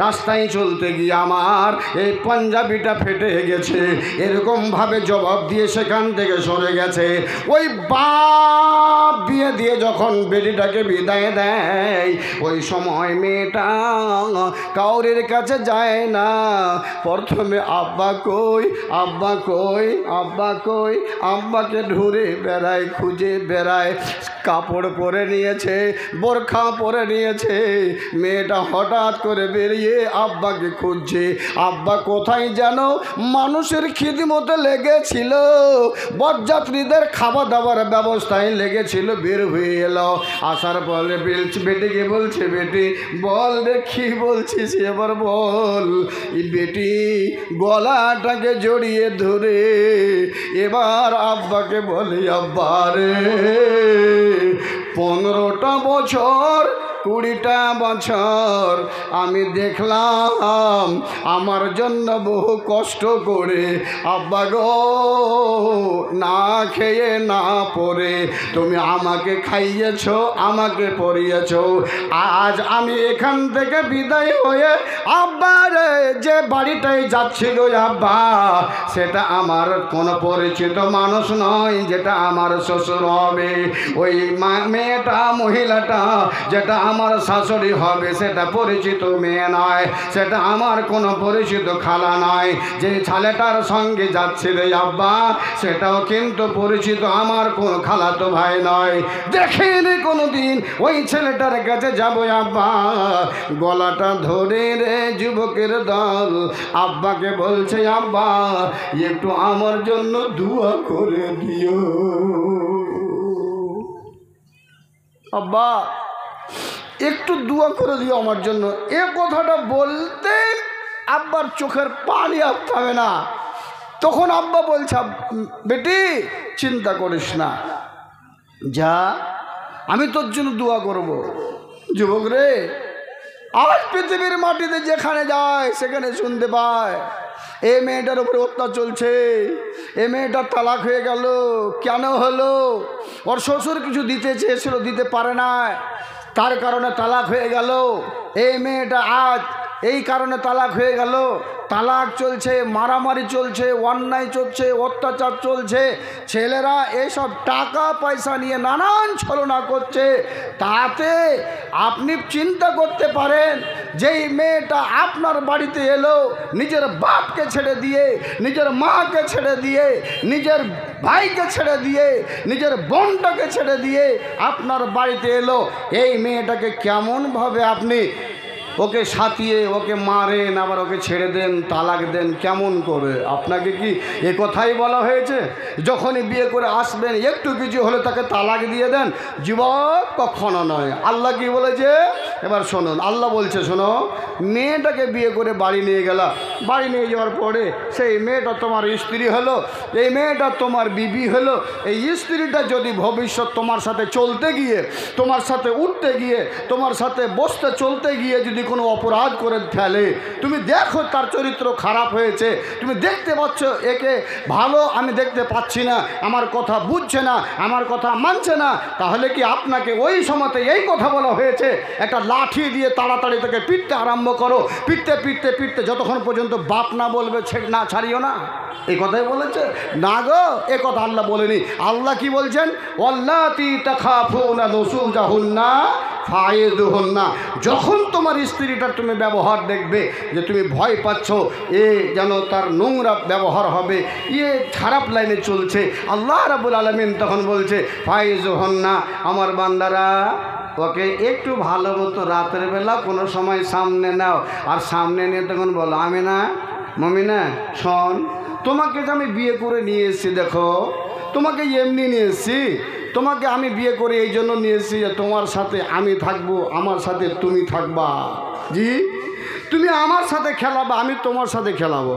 রাস্তায় চলতে গিয়ে আমার এই পাঞ্জাবিটা ফেটে গেছে, এরকমভাবে জবাব দিয়ে সেখান থেকে সরে গেছে। ওই বাপ বিয়ে দিয়ে যখন বেটিটাকে বিদায় দেয়, ওই সময় মেয়েটা কাউরের কাছে যায় না, প্রথমে আব্বা কই, আব্বা কই, আব্বা কই, আব্বাকে ঢুরে বেড়ায়, খুঁজে বেড়ায়, কাপড় পরে নিয়েছে, বোরখা পরে নিয়েছে, মেয়েটা হঠাৎ করে বেরিয়ে আব্বাকে খুঁজছে, আব্বা কোথায় যেন মানুষের খিদমতে লেগেছিল, বরযাত্রীদের খাবার দাবার ব্যবস্থায় লেগেছিল, বের হয়ে এলো, আসার পরে বেটিকে বলছে, বেটি বল রে কি বলছিস এবার বল। বেটি গলাটাকে জড়িয়ে ধরে এবার আব্বাকে বলে, আব্বা রে 15টা বছর 20টা বছর আমি দেখলাম আমার জন্য বহু কষ্ট করে আব্বা গো না খেয়ে না পরে তুমি আমাকে খাইয়েছো, আমাকে পরিয়েছো, আজ আমি এখান থেকে বিদায় হয়ে আব্বার যে বাড়িটাই যাচ্ছিল আব্বা, সেটা আমার কোনো পরিচিত মানুষ নয়, যেটা আমার শ্বশুর হবে, ওই মেয়েটা মহিলাটা যেটা আমার শাশুড়ি হবে সেটা পরিচিত মেয়ে নয়, সেটা আমার কোনো পরিচিত খালা নয়, যে ছেলেটার সঙ্গে যাচ্ছে রে আব্বা সেটাও কিন্তু পরিচিত আমার কোনো খালাতো ভাই নয়, দেখিনি কোনো দিন ওই ছেলেটার কাছে যাবো আব্বা। গলাটা ধরে রে যুবকের দল আব্বাকে বলছে, আব্বা একটু আমার জন্য দোয়া করে দিও, আব্বা একটু দোয়া করে দিও আমার জন্য। এ কথাটা বলতে আব্বার চোখের পানি আর থামে না। তখন আব্বা বলছে, বেটি চিন্তা করিস না, যা আমি তোর জন্য দোয়া করব। যুবক রে, আজ পৃথিবীর মাটিতে যেখানে যায় সেখানে শুনতে পায় এ মেয়েটার উপরে অত্যাচার চলছে, এ মেয়েটার তালাক হয়ে গেল, কেন হলো? ওর শ্বশুর কিছু দিতে চেয়েছিল, দিতে পারে না, তার কারণে তালাক হয়ে গেল। এই মেয়েটা আজ এই কারণে তালাক হয়ে গেল, তালাক চলছে, মারামারি চলছে, অন্যায় চলছে, অত্যাচার চলছে, ছেলেরা এইসব টাকা পয়সা নিয়ে নানান ছলনা করছে। তাতে আপনি চিন্তা করতে পারেন যেই মেয়েটা আপনার বাড়িতে এলো নিজের বাপকে ছেড়ে দিয়ে, নিজের মাকে ছেড়ে দিয়ে, নিজের ভাইকে ছেড়ে দিয়ে, নিজের বোনটাকে ছেড়ে দিয়ে আপনার বাড়িতে এলো, এই মেয়েটাকে কেমনভাবে আপনি ওকে সাথিয়ে ওকে মারেন, আবার ওকে ছেড়ে দেন, তালাক দেন, কেমন করে? আপনাকে কি এ কথাই বলা হয়েছে যখনই বিয়ে করে আসবেন একটু কিছু হলে তাকে তালাক দিয়ে দেন? যুবক কখনো নয়। আল্লাহ কি বলেছে এবার শুনুন, আল্লাহ বলছে শোনো, মেয়েটাকে বিয়ে করে বাড়ি নিয়ে গেলা, বাড়ি নিয়ে যাওয়ার পরে সেই মেয়েটা তোমার স্ত্রী হলো, এই মেয়েটা তোমার বিবি হলো, এই স্ত্রীটা যদি ভবিষ্যৎ তোমার সাথে চলতে গিয়ে, তোমার সাথে উঠতে গিয়ে, তোমার সাথে বসতে চলতে গিয়ে যদি কোনো অপরাধ করে ফেলে, তুমি দেখো তার চরিত্র খারাপ হয়েছে, তুমি দেখতে পাচ্ছ একে ভালো আমি দেখতে পাচ্ছি না, আমার কথা বুঝছে না, আমার কথা মানছে না, তাহলে কি আপনাকে ওই সময়তে এই কথা বলা হয়েছে একটা লাঠি দিয়ে তাড়াতাড়ি তাকে পিটতে আরম্ভ করো, পিটতে পিটতে পিটতে যতক্ষণ পর্যন্ত বাপ না বলবে না ছাড়িও না। এই কথাই বলেছে না গো, এ কথা আল্লাহ বলেনি। আল্লাহ কি বলছেন? ওয়াল্লাতি তাখাফুনা নুশুজাহুন্না ফাইযুহুন্না। যখন তোমার স্ত্রীটার তুমি ব্যবহার দেখবে যে তুমি ভয় পাচ্ছ এ যেন তার নোংরা ব্যবহার হবে, ইয়ে খারাপ লাইনে চলছে, আল্লাহ রাব্বুল আলামিন তখন বলছে ফাইযুহুন্না, আমার বান্দারা ওকে একটু ভালো মতো রাতের বেলা কোনো সময় সামনে নাও, আর সামনে নিয়ে তখন বলো আমিনা মমিনা শোন, তোমাকে যে আমি বিয়ে করে নিয়ে এসেছি, দেখো তোমাকে এমনি নিয়ে এসেছি, তোমাকে আমি বিয়ে করে এই জন্য নিয়ে এসেছি যে তোমার সাথে আমি থাকবো, আমার সাথে তুমি থাকবা। জি, তুমি আমার সাথে খেলাবা, আমি তোমার সাথে খেলাবো।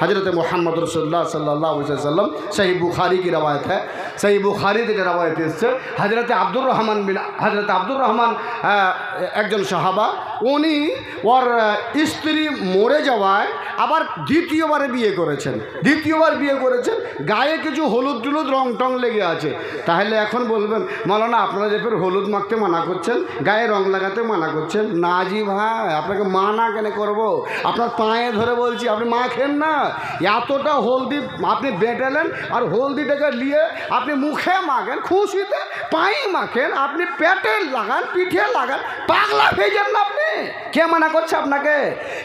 हज़रत मोहम्मद रसूलुल्लाह सल्लल्लाहु अलैहि वसल्लम सही बुखारी की रवायत है, सही बुखारी থেকে रवायत এসেছে। हज़रत আব্দুর রহমান একজন সাহাবা, উনি ওর স্ত্রী মরে যাওয়ায় আবার দ্বিতীয়বারে বিয়ে করেছেন। দ্বিতীয়বার বিয়ে করেছেন, গায়ে কিছু হলুদ টুলুদ রং টং লেগে আছে। তাহলে এখন বলবেন মাওলানা আপনারা যে ফের হলুদ মাখতে মানা করছেন, গায়ে রং লাগাতে মানা করছেন। না জি ভাই, আপনাকে মানা কেন করব? আপনার পায়ে ধরে বলছি আপনি মাখেন না। এতটা হলদি আপনি বেটেলেন, আর হলদিটাকে নিয়ে আপনি মুখে মাখেন, খুশিতে পায়ে মাখেন, আপনি পেটে লাগান, পিঠে লাগান, পাগলা হয়ে যান না আপনি। কে মানা করছে আপনাকে?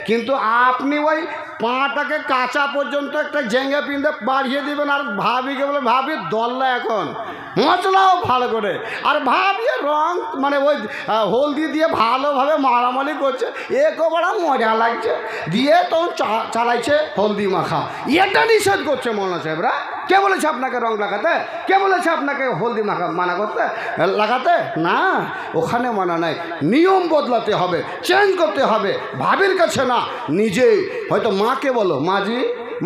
কিন্তু আপনি ওই পাটাকে কাঁচা পর্যন্ত একটা জেঙ্গে পিঁধে বাড়িয়ে দিবেন, আর ভাবিকে বলে ভাবি দল্লা এখন মশলাও ভালো করে, আর ভাবিয়ে রং মানে ওই হলদি দিয়ে ভালোভাবে মারামারি করছে, একে বড় মজা লাগছে, দিয়ে তখন চালাইছে হলদি মাখা। এটা নিষেধ করছে মৌলানা সাহেবরা। কে বলেছে আপনাকে রং লাগাতে? কে বলেছে আপনাকে হলদি মাখা মানা করতে লাগাতে? না, ওখানে মানা নাই। নিয়ম বদলাতে হবে, চেঞ্জ করতে হবে, ভাবির কাছে না, নিজে। হয়তো মাকে বলো, মাজি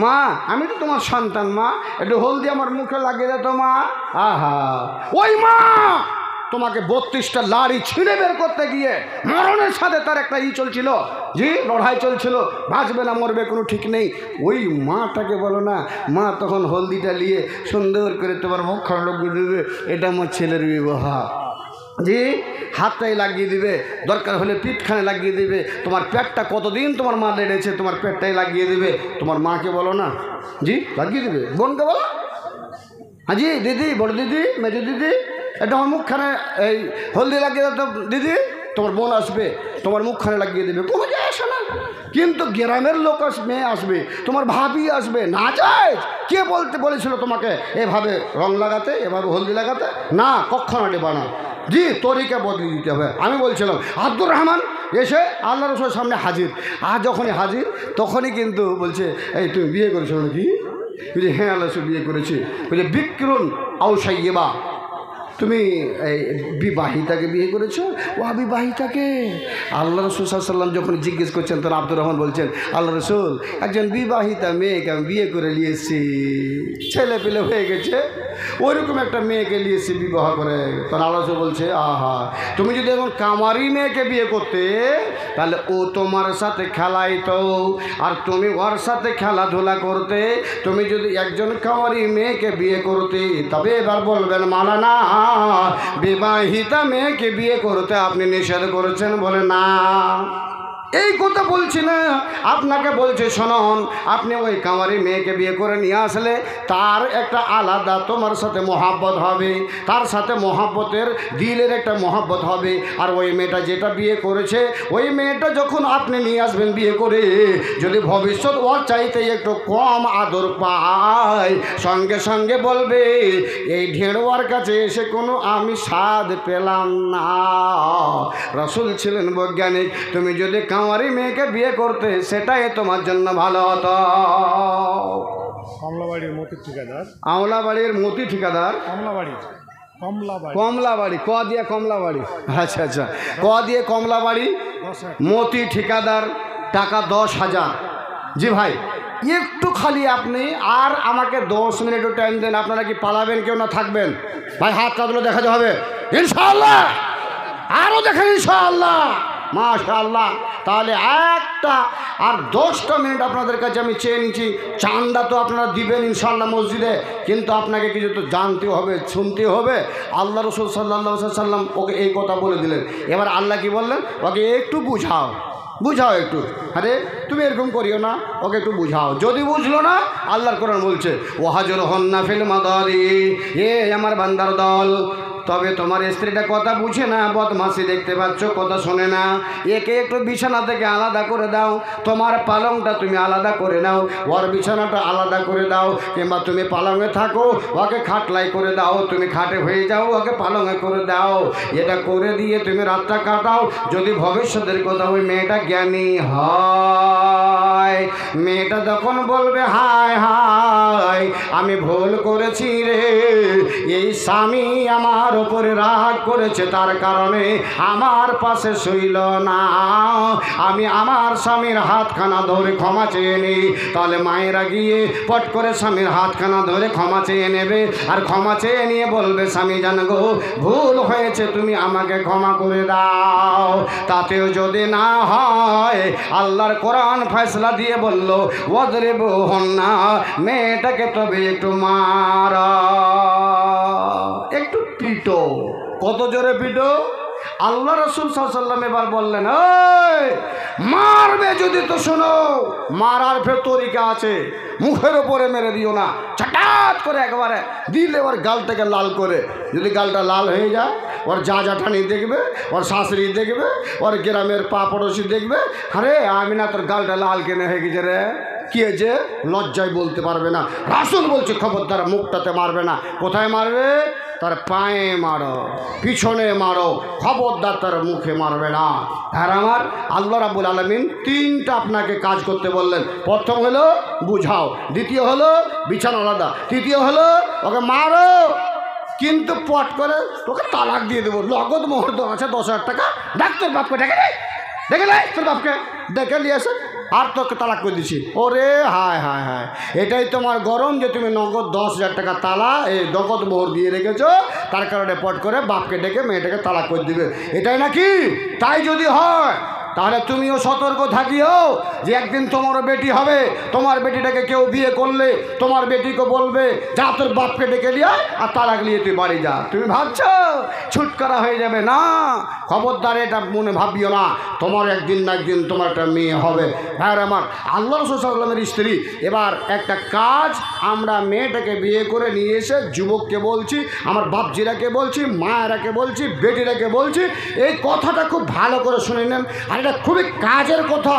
মা আমি তো তোমার সন্তান, মা একটু হলদি আমার মুখে লাগিয়ে দে তো মা। আহা, ওই মা তোমাকে 32টা লাড়ি ছিঁড়ে বের করতে গিয়ে মরণের সাথে তার একটা চলছিল, জি লড়াই চলছিল, বাঁচবে না মরবে কোনো ঠিক নেই। ওই মাটাকে বলো না, মা তখন হলদিটা নিয়ে সুন্দর করে তোমার মুখখানা লাগিয়ে দেবে, এটা আমার ছেলের বিবাহ। জি, হাতটাই লাগিয়ে দিবে, দরকার হলে পিঠখানে লাগিয়ে দিবে। তোমার পেটটা কতদিন তোমার মা লেড়েছে, তোমার পেটটাই লাগিয়ে দিবে। তোমার মাকে বলো না, জি লাগিয়ে দিবে। বোনকে বলো, হ্যাঁ জি দিদি, বড় দিদি, মেজো দিদি, এটা আমার মুখখানে এই হলদি লাগিয়ে দাও তো দিদি। তোমার বোন আসবে, তোমার মুখখানে লাগিয়ে দেবে, কোনো যায় আসে না। কিন্তু গ্রামের লোক মেয়ে আসবে, তোমার ভাবি আসবে, না যায়। কে বলেছিল তোমাকে এভাবে রং লাগাতে, এভাবে হলদি লাগাতে? না, কখনো দেবা না। জি, তরিকা বদলে দিতে হবে। আমি বলছিলাম আব্দুর রহমান এসে আল্লাহ রসুলের সামনে হাজির। আর যখনই হাজির তখনই কিন্তু বলছে, এই তুমি বিয়ে করেছো নাকি? বলছে হ্যাঁ আল্লাহ রসুল বিয়ে করেছি। বলছে বিক্রুন আউসাইয়েবা, তুমি এই বিবাহিতাকে বিয়ে করেছো? ও বিবাহিতাকে? আল্লাহ রসুল সাল্লাম যখন জিজ্ঞেস করছেন তখন আব্দুর রহমান বলছেন, আল্লাহ রসুল একজন বিবাহিতা মেয়েকে আমি বিয়ে করে নিয়েছি, ছেলে পেলে হয়ে গেছে, ওইরকম একটা মেয়েকে নিয়েছি বিবাহ করে। তখন আল্লাহ রসুল বলছে, আহা, তুমি যদি এখন কামারি মেয়েকে বিয়ে করতে তাহলে ও তোমার সাথে খেলাইতো, আর তুমি ওর সাথে খেলাধুলা করতে। তুমি যদি একজন কামারি মেয়েকে বিয়ে করতে, তবে এবার বলবেন মাওলানা বিবাহিতা মেয়েকে বিয়ে করতে আপনি নিষেধ করেছেন। বলে না, এই কথা বলছি না, আপনাকে বলছে শুনুন, আপনি ওই কামারি মেয়েকে বিয়ে করে নিয়ে আসলে তার একটা আলাদা তোমার সাথে মহাব্বত হবে, তার সাথে মহাব্বতের দিলের একটা মহাব্বত হবে। আর ওই মেয়েটা যেটা বিয়ে করেছে, ওই মেয়েটা যখন আপনি নিয়ে আসবেন বিয়ে করে, যদি ভবিষ্যৎ ওর চাইতে একটু কম আদর পায়, সঙ্গে সঙ্গে বলবে এই ঢেড়োয়ার কাছে এসে কোনো আমি স্বাদ পেলাম না। রাসূল ছিলেন বৈজ্ঞানিক, তুমি যদি কামারি মেয়েকে বিয়ে করতে সেটাই তোমার জন্য ভালো হতো। কমলাবাড়ির মতি ঠিকাদার, আমলাবাড়ির মতি ঠিকাদার, কমলাবাড়ি ক দিয়ে কমলাবাড়ি, আচ্ছা আচ্ছা, ক দিয়ে কমলাবাড়ি, মতি ঠিকাদার, টাকা 10,000। জি ভাই, একটু খালি আপনি আর আমাকে 10 মিনিটও টাইম দেন। আপনারা কি পালাবেন কেউ না থাকবেন? ভাই হাত কাঁদলে দেখাতে হবে ইনশাআল্লাহ, আরও দেখেন ইনশাআল্লাহ। মাশাআল্লাহ। তাহলে একটা আর 10টা মিনিট আপনাদের কাছে আমি চেয়ে নিচ্ছি। চান্দা তো আপনারা দিবেন ইনশাআল্লাহ মসজিদে, কিন্তু আপনাকে কিছু তো জানতে হবে, শুনতে হবে। আল্লাহ রসুল সাল্লাল্লাহু আলাইহি সাল্লাম ওকে এই কথা বলে দিলেন। এবার আল্লাহ কি বললেন? ওকে একটু বুঝাও, বুঝাও একটু। আরে তুমি এরকম করিও না, ওকে একটু বুঝাও। যদি বুঝলো না, আল্লাহর কোরআন বলছে ওয়াহাজুরহুন্না ফিল মাদাজি, এ আমার বান্দার দল, তবে তোমার স্ত্রীটা কথা বুঝে না, বদমাসি দেখতে পাচ্ছ, কথা শোনে না, একে একটু বিছানা থেকে আলাদা করে দাও। তোমার পালংটা তুমি আলাদা করে নাও, ওর বিছানাটা আলাদা করে দাও। কিংবা তুমি পালংয়ে থাকো, ওকে খাটলাই করে দাও। তুমি খাটে হয়ে যাও, ওকে পালংয়ে করে দাও। এটা করে দিয়ে তুমি রাতটা কাটাও। যদি ভবিষ্যতের কথা ওই মেয়েটা জ্ঞানী হয়, মেয়েটা যখন বলবে হায় হায় আমি ভুল করেছি রে, এই স্বামী আমার ওপরে রাগ করেছে, তার কারণে আমার পাশে শুইল না, আমি আমার স্বামীর হাতখানা ধরে ক্ষমা চেয়ে নিই। তাহলে মায়েরা গিয়ে পট করে স্বামীর হাতখানা ধরে ক্ষমা চেয়ে নেবে, আর ক্ষমা চেয়ে নিয়ে বলবে স্বামী জান গো ভুল হয়েছে, তুমি আমাকে ক্ষমা করে দাও। তাতেও যদি না হয়, আল্লাহর কোরআন ফয়সালা দিয়ে বলল ওয়াজরিবুহুন্না, মেয়েটাকে তবে একটু মারা, একটু পিটো। কত জোরে পিটো? আল্লাহ রসুল সাল্লাল্লাহু আলাইহি ওয়াসাল্লাম এবার বললেন এই মারবে যদি তো শোনো, মারার ফের তরিকা আছে, মুখের ওপরে মেরে দিও না, ছাটাত করে একবারে দিলে ওর গালটাকে লাল করে। যদি গালটা লাল হয়ে যায়, ওর যা ঠানি দেখবে, ওর শাশুড়ি দেখবে, ওর গ্রামের পা পড়োশি দেখবে, আরে আমি না তোর গালটা লাল কেনে হয়ে গেছে রে, কি হয়েছে? লজ্জায় বলতে পারবে না। রাসূল বলছে খবরদার মুখটাতে মারবে না। কোথায় মারবে? তার পায়ে মারো, পিছনে মারো, খবরদার তার মুখে মারবে না। আর আমার আল্লাহ রাব্বুল আলামিন 3টা আপনাকে কাজ করতে বললেন। প্রথম হলো বুঝাও, দ্বিতীয় হলো বিছানা আলাদা, তৃতীয় হলো ওকে মারো, কিন্তু পট করে তোকে তালাক দিয়ে দেবো। নগদ মোহর আছে 10,000 টাকা, ডাক্তার বাপকে ডেকে নেই, ডেকে নেই তোর বাপকে, ডেকে নিয়ে আসে, আর তোকে তালাক করে দিছি। ওরে হায় হায় হায়, এটাই তোমার গরম যে তুমি নগদ 10,000 টাকা তালা এই নগদ মোহর দিয়ে রেখেছো, তার কারণে পট করে বাপকে ডেকে মেয়েটাকে তালাক করে দিবে, এটাই নাকি? তাই যদি হয় তাহলে তুমিও সতর্ক থাকিও যে একদিন তোমারও বেটি হবে, তোমার বেটিটাকে কেউ বিয়ে করলে তোমার বেটিকে বলবে যা তোর বাপকে ডেকে নিয়ে আর তালাক নিয়ে তুই বাড়ি যা। তুমি ভাবছো ছুটকারা হয়ে যাবে? না, খবরদার এটা মনে ভাবিও না, তোমার একদিন না একদিন তোমার একটা মেয়ে হবে। হ্যাঁ আমার আল্লাহ রাসূল সাল্লাল্লাহু আলাইহি ওয়াসাল্লামের স্ত্রী। এবার একটা কাজ আমরা মেয়েটাকে বিয়ে করে নিয়ে এসে যুবককে বলছি, আমার বাপজিরাকে বলছি, মায়েরাকে বলছি, বেটিরাকে বলছি, এই কথাটা খুব ভালো করে শুনে নেন। আর এটা খুবই কাজের কথা,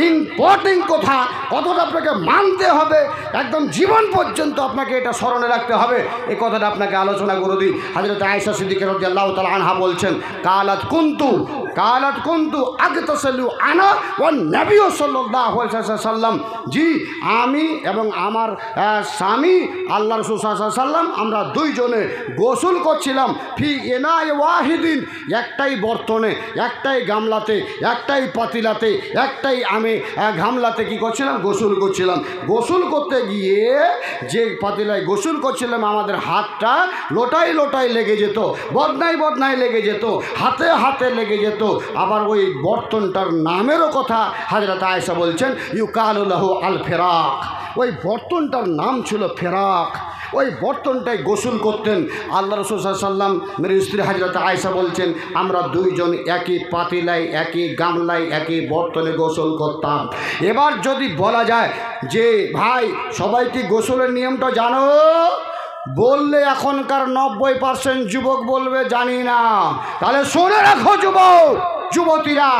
ইম্পর্টেন্ট কথা, কথাটা আপনাকে মানতে হবে, একদম জীবন পর্যন্ত আপনাকে এটা স্মরণে রাখতে হবে। এই কথাটা আপনাকে আলোচনা করে দিই। হযরত আয়েশা সিদ্দিকা রাদিয়াল্লাহু তাআলা আনহা বলছেন কালাত কুনতু আগতাসিলু আনা ওয়ান নবী সাল্লাল্লাহু আলাইহি ওয়াসাল্লাম, জি আমি এবং আমার স্বামী আল্লাহ রাসূল সাল্লাল্লাহু আলাইহি ওয়াসাল্লাম আমরা দুইজনে গোসল করছিলাম ফি ইনাই ওয়াহিদিন, একটাই বর্তনে, একটাই গামলাতে, একটাই পাতিলাতে, একটাই আমি গামলাতে কি করছিলাম? গোসল করছিলাম। গোসল করতে গিয়ে যে পাতিলায় গোসল করছিলাম আমাদের হাতটা লোটাই লোটাই লেগে যেত, বদনাই লেগে যেত, হাতে হাতে লেগে যেত। আবার ওই বর্তনটার নামেরও কথা হযরত আয়েশা বলছেন ইউকালু লাহু আল ফিরাক, ওই বর্তনটার নাম ছিল ফেরাক। ওই বর্তনটায় গোসল করতেন আল্লাহ রাসূল সাল্লাল্লাহু আলাইহি ওয়াসাল্লাম। মেরে স্ত্রী হযরত আয়েশা বলছেন আমরা দুইজন একই পাতিলায়, একই গামলায়, একই বর্তনে গোসল করতাম। এবার যদি বলা যায় যে ভাই সবাই কি গোসলের নিয়মটা জানো? বললে এখনকার 90% যুবক বলবে জানি না। তাহলে শুনে রাখো যুবতীরা,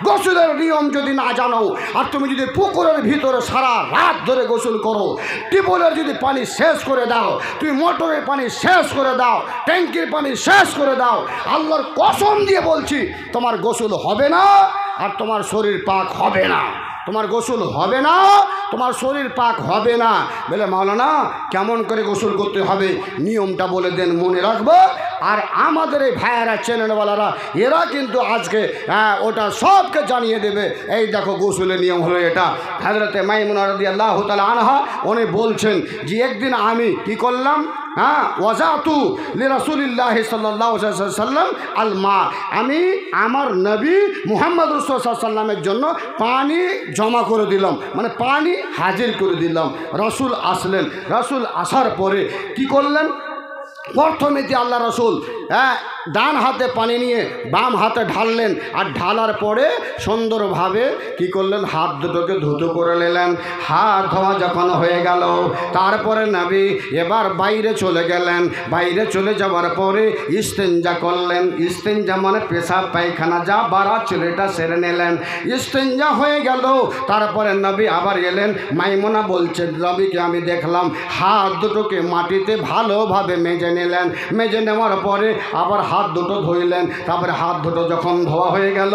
গোসলের নিয়ম যদি না জানো, আর তুমি যদি পুকুরের ভিতরে সারা রাত ধরে গোসল করো, টিউবওয়েলের যদি পানি শেষ করে দাও, তুমি মোটরের পানি শেষ করে দাও, ট্যাঙ্কির পানি শেষ করে দাও, আল্লাহর কসম দিয়ে বলছি তোমার গোসল হবে না, আর তোমার শরীর পাক হবে না, তোমার গোসল হবে না, তোমার শরীর পাক হবে না। বলে মাওলানা কেমন করে গোসল করতে হবে নিয়মটা বলে দেন, মনে রাখবো। আর আমাদের এই ভাইয়েরা চ্যানেলওয়ালারা এরা কিন্তু আজকে ওটা সবকে জানিয়ে দেবে। এই দেখো গোসলের নিয়ম হলো এটা। হযরতে মাইমুনা রাদিয়াল্লাহু তাআলা আনহা উনি বলছেন যে একদিন আমি কি করলাম, হ্যাঁ ওয়াজাতু লিরাসূলিল্লাহ সাল্লাল্লাহু আলাইহি ওয়াসাল্লাম আল মা, আমি আমার নবী মুহাম্মদ রাসূল সাল্লাল্লাহু আলাইহি ওয়াসাল্লামের জন্য পানি জমা করে দিলাম, মানে পানি হাজির করে দিলাম। রসুল আসলেন, রসুল আসার পরে কি করলেন? প্রথমে যে আল্লাহ রসুল ডান হাতে পানি নিয়ে বাম হাতে ঢাললেন, আর ঢালার পরে সুন্দরভাবে কি করলেন? হাত দুটোকে ধুতো করে নিলেন। হাত ধোয়া যখন হয়ে গেল, তারপরে নবী এবার বাইরে চলে গেলেন। বাইরে চলে যাওয়ার পরে ইস্তেঞ্জা করলেন। ইস্তেঞ্জা মানে পেশাব পায়খানা যা বাড়া ছিল এটা সেরে নিলেন। ইস্তেঞ্জা হয়ে গেল, তারপরে নবী আবার এলেন। মাইমুনা বলছে, নবীকে আমি দেখলাম হাত দুটোকে মাটিতে ভালোভাবে মেজে নিলেন। মেজে নেওয়ার পরে আবার হাত দুটো ধুইলেন। তারপরে হাত দুটো যখন ধোয়া হয়ে গেল,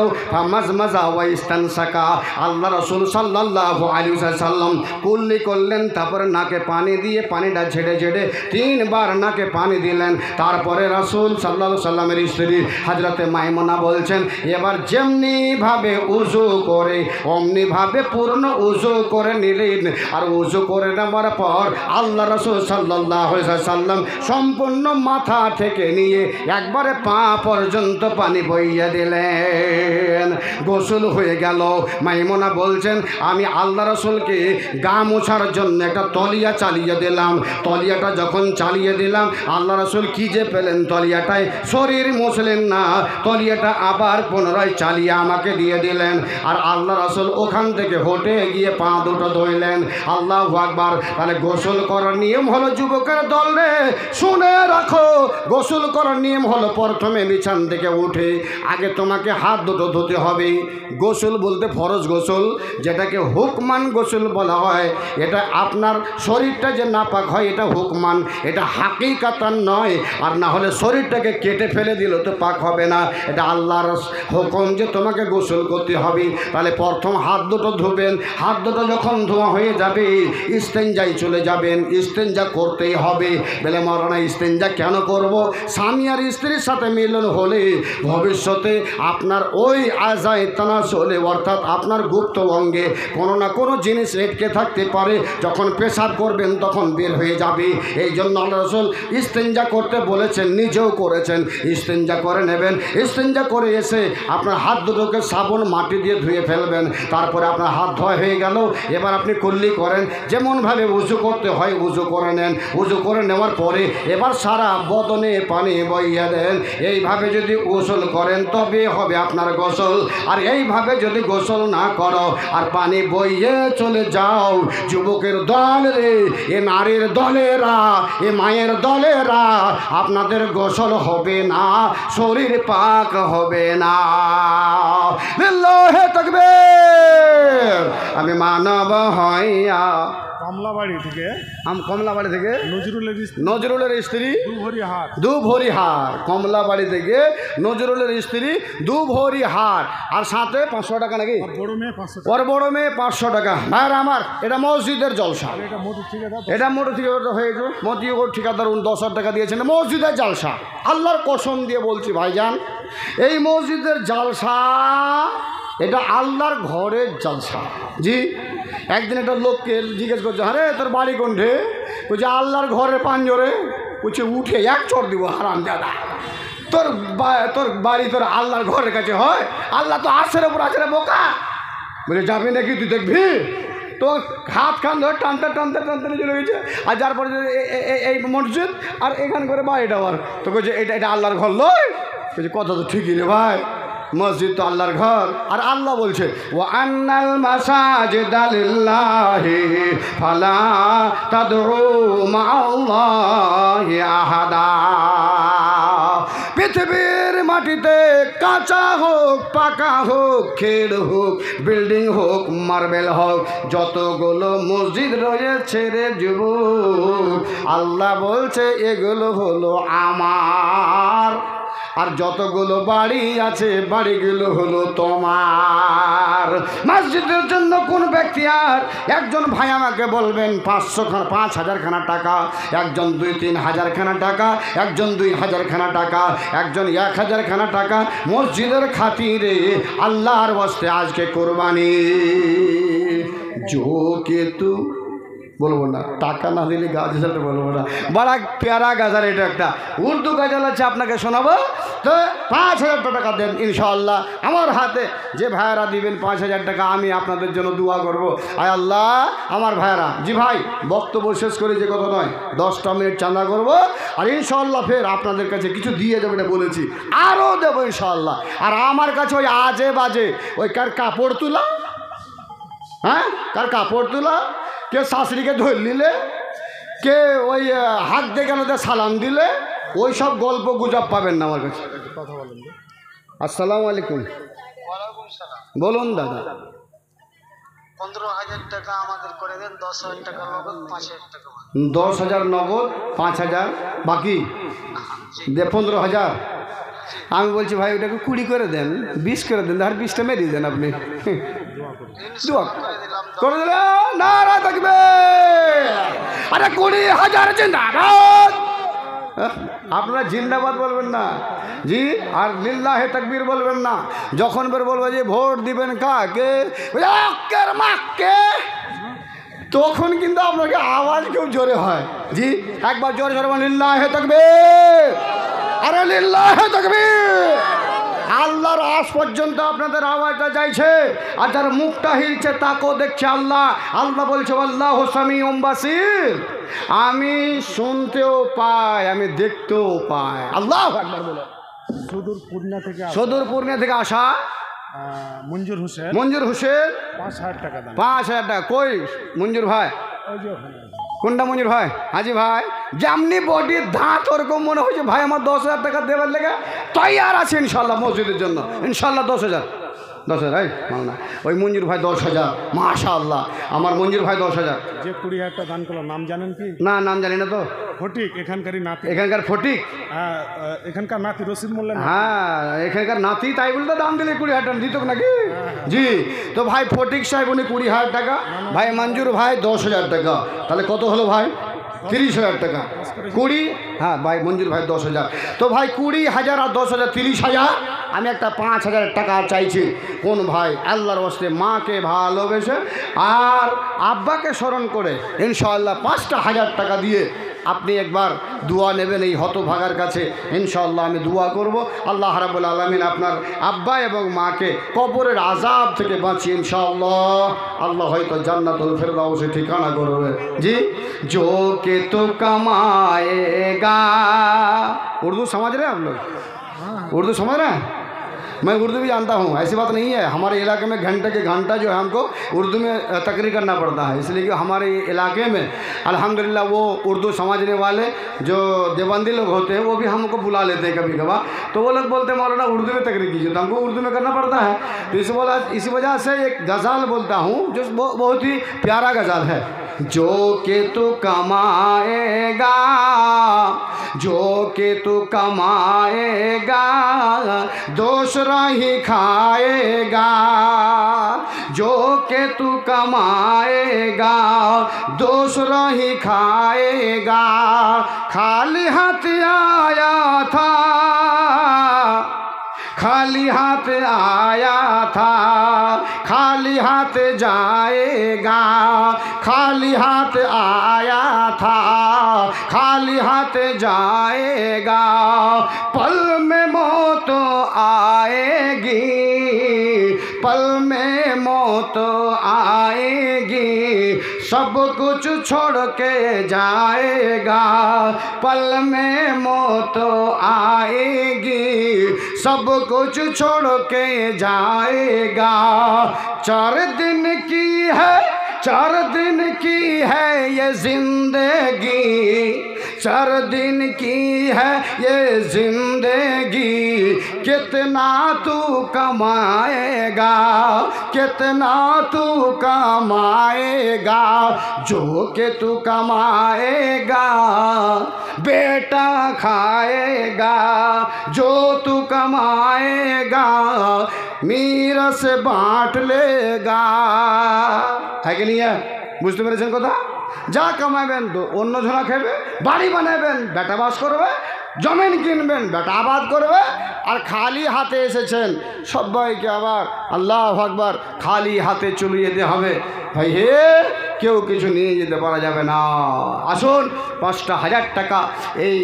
মাজমাজা ওয়া ইস্তানসাকা, আল্লাহ রাসূল সাল্লাল্লাহু আলাইহি ওয়াসাল্লাম কুল্লি করলেন। তারপরে নাকে পানি দিয়ে পানিটা ঝেড়ে ঝেড়ে 3 বার নাকে পানি দিলেন। তারপরে রাসূল সাল্লাল্লাহু আলাইহি সাল্লামের স্ত্রী হযরতে মাইমুনা বলছেন, এবার যেমনিভাবে উযু করে অমনিভাবে পূর্ণ উযু করে নিলেন। আর উযু করে নেওয়ার পর আল্লাহ রাসূল সাল্লাল্লাহু আলাইহি ওয়াসাল্লাম সম্পূর্ণ মাথা থেকে নিয়ে একবারে পা পর্যন্ত পানি বইয়ে দিলেন। গোসল হয়ে গেল। মাইমুনা বলছেন, আমি আল্লাহ রাসূলকে গা মোছার জন্য একটা তলিয়া চালিয়ে দিলাম। তলিয়াটা যখন চালিয়ে দিলাম, আল্লাহ রাসূল কি যে পেলেন তলিয়াটায়, শরীর মুছলেন না, তলিয়াটা আবার পুনরায় চালিয়ে আমাকে দিয়ে দিলেন। আর আল্লাহ রাসূল ওখান থেকে হেঁটে গিয়ে পা দুটো ধুইলেন। আল্লাহু আকবার। তাহলে গোসল করার নিয়ম হলো, যুবকের দল রে শুনে রাখো, গোসল করার নিয়ম হলো প্রথমে বিছান থেকে উঠে আগে তোমাকে হাত দুটো ধুতে হবে। গোসল বলতে ফরজ গোসল, যেটাকে হুকমান গোসল বলা হয়। এটা আপনার শরীরটা যে নাপাক হয় এটা হুকমান, এটা হাকিকাতান নয়। আর না হলে শরীরটাকে কেটে ফেলে দিল তো পাক হবে না। এটা আল্লাহর হুকুম যে তোমাকে গোসল করতে হবে। তাহলে প্রথম হাত দুটো ধুবেন। হাত দুটো যখন ধোয়া হয়ে যাবে ইস্তেঞ্জায় চলে যাবেন। ইস্তেঞ্জা করতেই হবে। বলে মরনা ইস্তেঞ্জা কেন করব? স্বামী আর স্ত্রীর সাথে মিলন হলে ভবিষ্যতে আপনার ওই আজায় তানাসুলে অর্থাৎ আপনার গুপ্ত অঙ্গে কোনো না কোনো জিনিস আটকে থাকতে পারে। যখন পেশাব করবেন তখন বের হয়ে যাবে। এই জন্য আল্লাহ রাসূল ইস্তেঞ্জা করতে বলেছেন, নিজেও করেছেন। ইস্তেঞ্জা করে নেবেন। ইস্তেঞ্জা করে এসে আপনার হাত দুটোকে সাবুন মাটি দিয়ে ধুয়ে ফেলবেন। তারপরে আপনার হাত ধোয়া হয়ে গেল। এবার আপনি কুল্লি করেন, যেমনভাবে উযু করতে হয় উযু করে নেন। উযু করে নেওয়ার পরে এবার সারা বদনে পানি বইয়ে দেন। এইভাবে যদি গোসল করেন তবে হবে আপনার গোসল। আর এইভাবে যদি গোসল না করো আর পানি বইয়ে চলে যাও, যুবকের দল রে, এ নারীর দলেরা, এ মায়ের দলেরা, আপনাদের গোসল হবে না, শরীর পাক হবে না। লিল্লাহি তাকবীর। আমি মানব হইয়া কমলাবাড়ি থেকে নজরুলের স্ত্রী দুভরি হার। কমলাবাড়ি থেকে নজরুলের স্ত্রী দুভরি হার। আর সাথে 500 টাকা নাকি? ওর বড় মেয়ে 500 টাকা। ভাইর আমার, এটা মসজিদের জলসা। এটা মোটর ঠিকাদার হয়েছে, মতিগড় ঠিকাদার 10,000 টাকা দিয়েছেন। মসজিদের জলসা, আল্লাহর কসম দিয়ে বলছি ভাইজান, এই মসজিদের জলসা এটা আল্লাহর ঘরের জলসা। জি, একদিন একটা লোককে জিজ্ঞেস করছে, আরে তোর বাড়ি কোনঠে? বলছে আল্লাহর ঘরের পাঞ্জরে। বলছে উঠে এক চড় দিব হারাম দাদা। তোর বাড়ি তোর আল্লাহর ঘরের কাছে হয়? আল্লাহ তো আশের ওপর আছে রে বোকা। বলে যাবি নাকি তুই দেখবি? তো হাত খান ধরে টানতে টানতে টানতে চলে গেছে। আর যার পরে এই মসজিদ আর এখান করে বাড়িটা আবার তো বলছে এটা আল্লাহর ঘর লয়। বলছে কথা তো ঠিকই রে ভাই, মসজিদ তো আল্লাহর ঘর। আর আল্লাহ বলছে ওয়া আন্নাল মাসাজিদা লিল্লাহি ফালা তাদউ মাআল্লাহি আহাদা। পৃথিবীর মাটিতে কাঁচা হোক পাকা হোক, খেড় হোক বিল্ডিং হোক মার্বেল হোক, যতগুলো মসজিদ রয়েছে রে যুবক, আল্লাহ বলছে এগুলো হলো আমার। আর যতগুলো বাড়ি আছে বাড়িগুলো হলো তোমার। মসজিদের জন্য কোন ব্যক্তি আর একজন ভাই আমাকে বলবেন 5,000 খানা টাকা, একজন 2-3 হাজার খানা টাকা, একজন 2,000 খানা টাকা, একজন 1,000 খানা টাকা মসজিদের খাতিরে আল্লাহর ওয়াস্তে আজকে কোরবানি। जो के तू বলবো না, টাকা না দিলে গাজাল বলবো না। বড় প্যারা গাজাল, এটা একটা উর্দু গাজাল আছে, আপনাকে শোনাবো। তো 5,000 টাকা দেন ইনশাআল্লাহ। আমার হাতে যে ভাইয়েরা দিবেন 5,000 টাকা, আমি আপনাদের জন্য দোয়া করব। আয় আল্লাহ, আমার ভাইয়েরা, জি ভাই বক্তব্য শেষ করে যে কথা নয়, 10টা মিনিট চাঁদা করব, আর ইনশাআল্লাহ ফের আপনাদের কাছে কিছু দিয়ে যাবে, এটা বলেছি, আরও দেবো ইনশাআল্লাহ। আর আমার কাছে ওই আজে বাজে ওই কার কাপড় তোলা, হ্যাঁ কার কাপড় তোলা, কে শাশুড়িকে ধরে নিলে, কে ওই হাত দিয়ে গেল সালাম দিলে, ওই সব গল্প গুজব পাবেন না আমার কাছে। কথা বলেন। আসসালামু আলাইকুম। বলুন দাদা। 15,000 টাকা আমাদের করে দেন, 10,000 টাকা নগদ, 5,000 টাকা 10,000 নগদ, 5,000 বাকি, 15,000। আমি বলছি ভাই ওটাকে 20 করে দেন, 20 করে দেন, আর 20টা মেরিয়ে দেন আপনি। দোয়া করে দিলে নারা থাকবে। আরে 20,000 জিন্দাবাদ। আপনারা জিন্দাবাদ বলবেন না জি, আর লিল্লাহে তাকবীর বলবেন না। যখন বের বলবো যে ভোট দিবেন কাকে, মাকে, তখন কিন্তু আপনাকে আওয়াজ খুব জোরে হয়। জি একবার জোরে জোরে বলেন লিল্লাহে তাকবীর, আরে লিল্লাহে তাকবীর। আল্লাহর আজ পর্যন্ত আপনাদের আওয়াজটা যাইছে, আর যার মুখটা হিলছে তাকেও দেখছে আল্লাহ। আল্লাহ বলছে আল্লাহু সামিউম বাসীর, আমি শুনতেও পাই, আমি দেখতেও পাই। আল্লাহু আকবার বলে। সুদূর পূর্ণিয়া থেকে সদর পূর্ণিয়া থেকে আসা মঞ্জুর হোসেন, 5,000 টাকা দাম। 5,000 টাকা। কই মঞ্জুর ভাই? ওই যে ওখানে। কোনটা মঞ্জুর ভাই? হাজি ভাই, যেমনি বডির ধাঁত ওরকম মনে হয়েছে ভাই আমার 10,000 টাকা দেওয়ার লেগে তৈয়ার আছে ইনশাল্লাহ মসজিদের জন্য, ইনশাল্লাহ 10,000 এই মাওনা ওই মঞ্জুর ভাই 10,000, মাশাআল্লাহ আমার মঞ্জুর ভাই 10,000। যে 20,000 টাকা দান করলো নাম জানেন কি? না নাম জানি না তো। ফটিক, এখানকারই নাতি। এখানকার ফটিক? হ্যাঁ, এখানকার নাতি রশিদ মোল্লা। হ্যাঁ এখানকার নাতি, তাই বলে তো দাম দিলে 20,000 টাকা দিত নাকি? জি তো ভাই ফটিক সাহেব উনি 20,000 টাকা, ভাই মঞ্জুর ভাই 10,000 টাকা, তাহলে কত হলো ভাই? 30,000 টাকা। 20, হ্যাঁ ভাই মঞ্জুর ভাই 10,000। তো ভাই 20,000 আর 10,000 30,000। আমি একটা 5,000 টাকা চাইছি। কোন ভাই আল্লাহর ওয়াস্তে মাকে ভালোবেসে আর আব্বাকে স্মরণ করে ইনশাআল্লাহ 5,000 টাকা দিয়ে আপনি একবার দোয়া নেবেন এই হতভাগার কাছে। ইনশাআল্লাহ আমি দোয়া করব আল্লাহ রাব্বুল আলামিন আপনার আব্বা এবং মাকে কবরের আযাব থেকে বাঁচিয়ে ইনশাআল্লাহ আল্লাহ হয়তো জান্নাতুল ফেরদাউসে ঠিকানা করবে। জি जो के तो कमाएगा। उर्दू समझ रहे हैं आप लोग? उर्दू समझ रहे हैं? मैं उर्दू भी जानता हूँ, ऐसी बात नहीं है। हमारे इलाके में घंटे के घंटा जो है हमको उर्दू में तकरीर करना पड़ता है, इसलिए कि हमारे इलाके में अल्हम्दुलिल्लाह वो उर्दू समझने वाले जो देवबंदी लोग होते हैं वो भी हमको बुला लेते हैं कभी कभार। तो वो लोग बोलते हैं मौलाना उर्दू में तकरीर कीजिए, तो हमको उर्दू में करना पड़ता है। तो इसी वजह से एक गज़ल बोलता हूँ जो बहुत ही प्यारा गज़ल है। जो के तू कमाएगा, जो के तू कमाएगा, दूसरा ही खाएगा। जो के तू कमाएगा, दूसरा ही खाएगा। खाली हाथ आया था, खाली हाथ आया था, खाली हाथ जाएगा। खाली हाथ आया था, खाली हाथ जाएगा। पल में मौत आएगी, पल में मौत आएगी। सब कुछ छोड़ के जाएगा, पल में मौत आएगी। सब कुछ छोड़ के जाएगा। 4 दिन की है, 4 दिन की है ये जिंदगी, 4 दिन की है ये जिंदगी। कितना तू कमाएगा, कितना तू कमाएगा। जो कि तू कमाएगा बेटा खाएगा, जो तू कमाएगा मीरा से बांट लेगा। है कि नहीं है? বুঝতে পেরেছেন কথা? যা কামাবেন তো অন্য জনা খাবে, বাড়ি বানাবেন বেটা বাস করবে, জমিন কিনবেন বেটা আবাদ করবে। আর খালি হাতে এসেছেন সবাইকে আবার আল্লাহু আকবার খালি হাতে চলে যেতে হবে। ভাই হে কেউ কিছু নিয়ে যেতে পারা যাবে না। আসুন 5,000 টাকা এই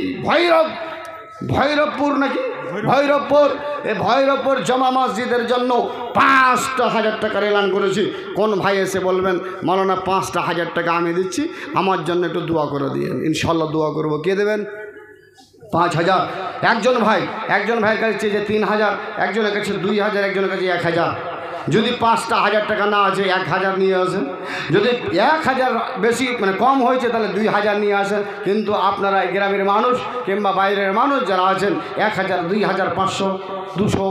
ভৈরবপুর নাকি ভৈরবপুর, এই ভৈরবপুর জমা মসজিদের জন্য 5,000 টাকার এলান করেছি। কোন ভাই এসে বলবেন মাওলানা 5,000 টাকা আমি দিচ্ছি, আমার জন্য একটু দোয়া করে দিয়েন, ইনশাল্লাহ দোয়া করবো। কে দেবেন? 5,000। একজন ভাইয়ের কাছে চেয়েছে 3,000, একজনের কাছে 2,000, একজনের কাছে 1,000। যদি 5,000 টাকা না আছে 1,000 নিয়ে আসেন, যদি 1,000 বেশি মানে কম হয়েছে তাহলে 2,000 নিয়ে আসেন। কিন্তু আপনারা এই গ্রামের মানুষ কিংবা বাইরের মানুষ যারা আছেন 1,000, 2,000, 500, 200,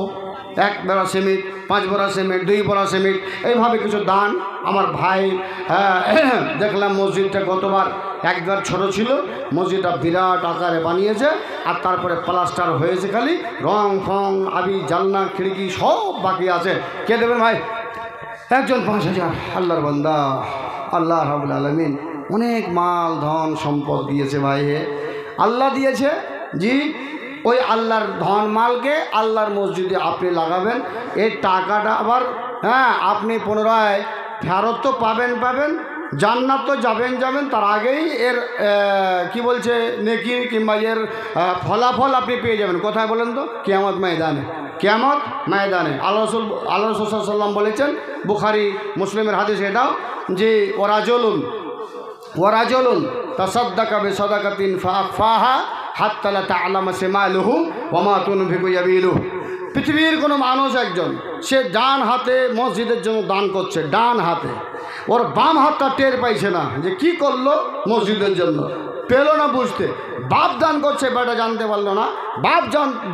1 বড়া সিমেন্ট, 5 বড়া সিমেন্ট, 2 বড়া সিমেন্ট, এইভাবে কিছু দান আমার ভাই। দেখলাম মসজিদটা গতবার একবার ছোট ছিল, মসজিদটা বিরাট আকারে বানিয়েছে, আর তারপরে প্লাস্টার হয়েছে, খালি রং ফং আবি জানলা খিড়কি সব বাকি আছে। কে দেবেন ভাই? একজন 5,000। আল্লাহর বান্দা, আল্লাহ রাব্বুল আলামিন অনেক মাল ধন সম্পদ দিয়েছে ভাই, আল্লাহ দিয়েছে। জি, ওই আল্লাহর ধন মালকে আল্লাহর মসজিদে আপনি লাগাবেন। এই টাকাটা আবার আপনি পুনরায় ফেরত তো পাবেন, জান্নাত তো যাবেন, তার আগেই এর কি বলছে নেকি কিংবা এর ফলাফল আপনি পেয়ে যাবেন। কোথায় বলেন তো? কিয়ামত ময়দানে। আল্লাহ রাসূল সাল্লাল্লাহু আলাইহি ওয়াসাল্লাম বলেছেন, বুখারী মুসলিমের হাদিস এটাও, যে ওয়ারাজুলুন তাসাদ্দাকা বিসাদাকাতিন ফাআখফাহা হাত্তা লা তা'লামা শিমালুহু ওয়া মা তুনফিকু ইয়ামিনুহু। পৃথিবীর কোনো মানুষ একজন, সে ডান হাতে মসজিদের জন্য দান করছে, ডান হাতে, ওর বাম হাতটা টের পাইছে না যে কি করলো মসজিদের জন্য, পেল না বুঝতে। বাপ দান করছে, বেটা জানতে পারলো না, বাপ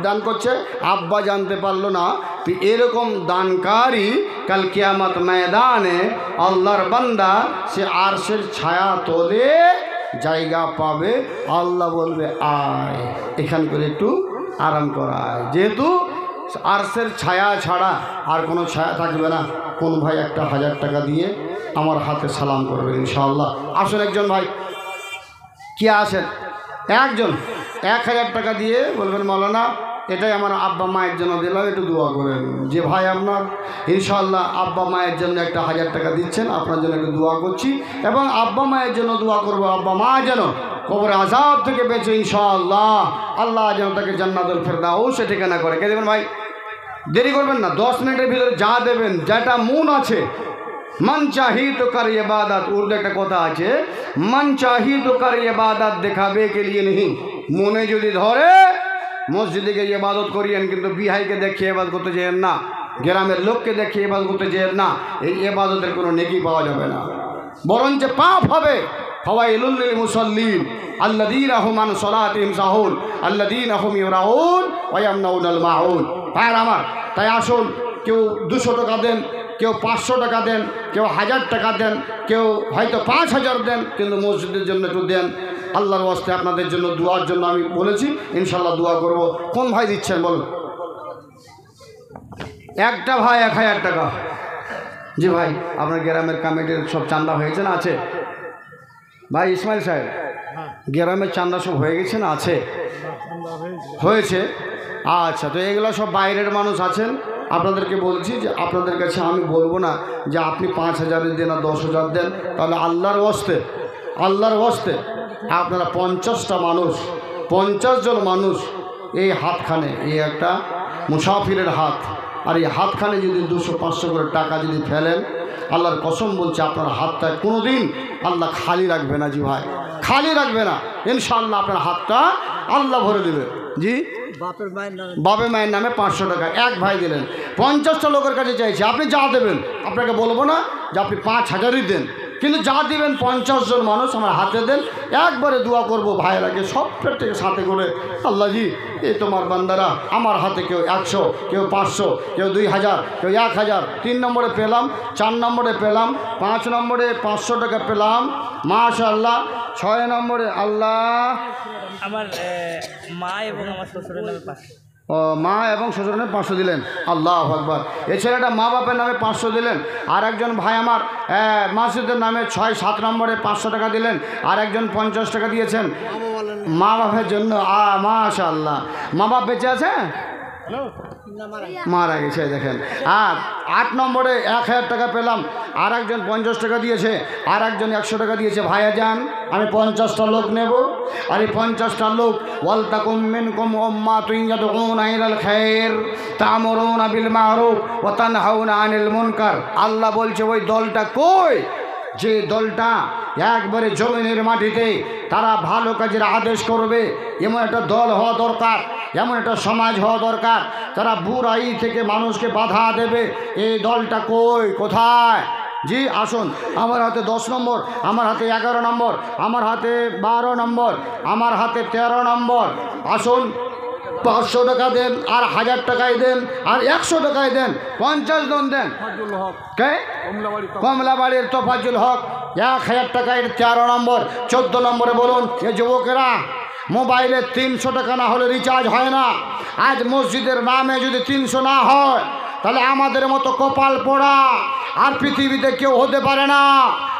দান করছে, আব্বা জানতে পারলো না। তো এরকম দানকারী কাল কিয়ামত ময়দানে আল্লাহর বান্দা সে আরশের ছায়া তোলে জায়গা পাবে। আল্লাহ বলবে আয়, এখান করে একটু আরাম করায়, যেহেতু আরশের ছায়া ছাড়া আর কোনো ছায়া থাকবে না। কোন ভাই একটা 1,000 টাকা দিয়ে আমার হাতে সালাম করবে ইনশাআল্লাহ। আসুন একজন ভাই, কি আসেন? একজন 1,000 টাকা দিয়ে বলবেন মাওলানা এটাই আমার আব্বা মায়ের জন্য দিলাম, একটু দোয়া করেন। যে ভাই আপনার ইনশাআল্লাহ আব্বা মায়ের জন্য একটা 1,000 টাকা দিচ্ছেন, আপনার জন্য একটু দোয়া করছি, এবং আব্বা মায়ের জন্য দোয়া করবো, আব্বা মা যেন কবরে আযাব থেকে বেঁচে ইনশাআল্লাহ আল্লাহ যেন তাকে জান্নাতুল ফেরদাউসে ঠিকানা করে। কে দেবেন ভাই? দেরি করবেন না, 10 মিনিটের ভিতরে যা দেবেন, যেটা মন আছে। মন চাহি তো কর ইবাদত, উর্দু একটা কথা আছে, মন চাহি তো কর ইবাদত দেখাবে কে লিয়ে নেই। মনে যদি ধরে মসজিদে গিয়ে ইবাদত করিয়েন, কিন্তু বিহাইকে দেখিয়ে ইবাদত করতে যেয়েন না, গ্রামের লোককে দেখিয়ে ইবাদত করতে যেয়েন না। এই ইবাদতের কোনো নেকি পাওয়া যাবে না, বরঞ্চ পাপ হবে। ফাওয়াইলুল লিল মুসাল্লিন আল্লাযীনা হুম আন সালাতিহিম সাহুন আল্লাযীনা হুম ইউরাউন ওয়া ইয়ামনাউনাল মাউন। ভাই আমার, তাই আসুন, কেউ 200 টাকা দেন, কেউ 500 টাকা দেন, কেউ 1,000 টাকা দেন, কেউ হয়তো 5,000 দেন, কিন্তু মসজিদের জন্য একটু দেন। আল্লাহর ওয়াস্তে আপনাদের জন্য দোয়ার জন্য আমি বলেছি, ইনশাআল্লাহ দোয়া করব। কোন ভাই দিচ্ছেন বলুন? একটা ভাই 1,000 টাকা। জি ভাই, আপনার গ্রামের কমিটির সব চাঁদা হয়েছে না? আছে ভাই ইসমাইল সাহেব, গ্রামের চাঁদা সব হয়ে গেছে না? আছে, হয়েছে। আচ্ছা, তো এগুলো সব বাইরের মানুষ আছেন, আপনাদেরকে বলছি যে আপনাদের কাছে আমি বলবো না যে আপনি 5,000 দেন না 10,000 দেন, তাহলে আল্লাহর ওয়াস্তে আপনারা 50টা মানুষ, 50 জন মানুষ এই হাতখানে, এই একটা মুসাফিরের হাত, আর এই হাতখানে যদি 200-500 করে টাকা যদি ফেলেন, আল্লাহর কসম বলছে আপনার হাতটা কোনো দিন আল্লাহ খালি রাখবে না। জি ভাই, খালি রাখবে না, ইনশাআল্লাহ আপনার হাতটা আল্লাহ ভরে দেবে। জি, বাপের মায়ের নামে 500 টাকা এক ভাই দিলেন, 50টা লোকের কাছে চাইছে, আপনি যা দেবেন, আপনাকে বলবো না যে আপনি 5,000ই দেন, কিন্তু যা দিবেন 50 জন মানুষ আমার হাতে দেন, একবারে দোয়া করবো ভাইয়েরাকে সব থেকে সাথে করে। আল্লাহ জি, এই তোমার বান্দারা আমার হাতে কেউ 100, কেউ 500, কেউ 2,000, কেউ 1,000, 3 নম্বরে পেলাম, 4 নম্বরে পেলাম, 5 নম্বরে 500 টাকা পেলাম, মাশাআল্লাহ। 6 নম্বরে আল্লাহ আমার মা এবং আমার শ্বশুরের নামে 500। ও, মা এবং শ্বশুরের নামে 500 দিলেন, আল্লাহু আকবার। এই ছেলেটা মা বাপের নামে 500 দিলেন। আর একজন ভাই আমার মাসুদের নামে 6-7 নম্বরে 500 টাকা দিলেন। আর একজন 50 টাকা দিয়েছেন মা বাপের জন্য। মাশাআল্লাহ, মা বাপ বেঁচে আছে? মারা গেছে দেখেন। আর 8 নম্বরে 1000 টাকা পেলাম, আর একজন 50 টাকা দিয়েছে, আর একজন 100 টাকা দিয়েছে। ভাইয়া যান, আমি 50টা লোক নেব, আর এই 50টা লোক ওয়ালতাকুম মিনকুম উম্মাতুন ইয়াদউনা ইলাল খায়র তা'মুরুনা বিল মা'রুফ ওয়া তানহাউনা আনিল মুনকার। আল্লাহ বলছে ওই দলটা কই, যে দলটা একবারে জমিনের মাটিতে তারা ভালো কাজের আদেশ করবে, এমন একটা দল হওয়া দরকার, এমন একটা সমাজ হওয়া দরকার, তারা বুরাই থেকে মানুষকে বাধা দেবে। এই দলটা কই, কোথায়? জি আসুন, আমার হাতে 10 নম্বর, আমার হাতে 11 নম্বর, আমার হাতে 12 নম্বর, আমার হাতে 13 নম্বর। আসুন, 500 টাকা দেন, আর 1000 টাকাই দেন, আর 100 টাকাই দেন, 50 জন দেন। কে? কমলাবাড়ির তোফাজ্জল হক 1000 টাকায় 13 নম্বর। 14 নম্বরে বলুন, এ যুবকেরা, মোবাইলে 300 টাকা না হলে রিচার্জ হয় না। আজ মসজিদের নামে যদি 300 না হয়, তাহলে আমাদের মতো কপাল পোড়া আর পৃথিবীতে কেউ হতে পারে না,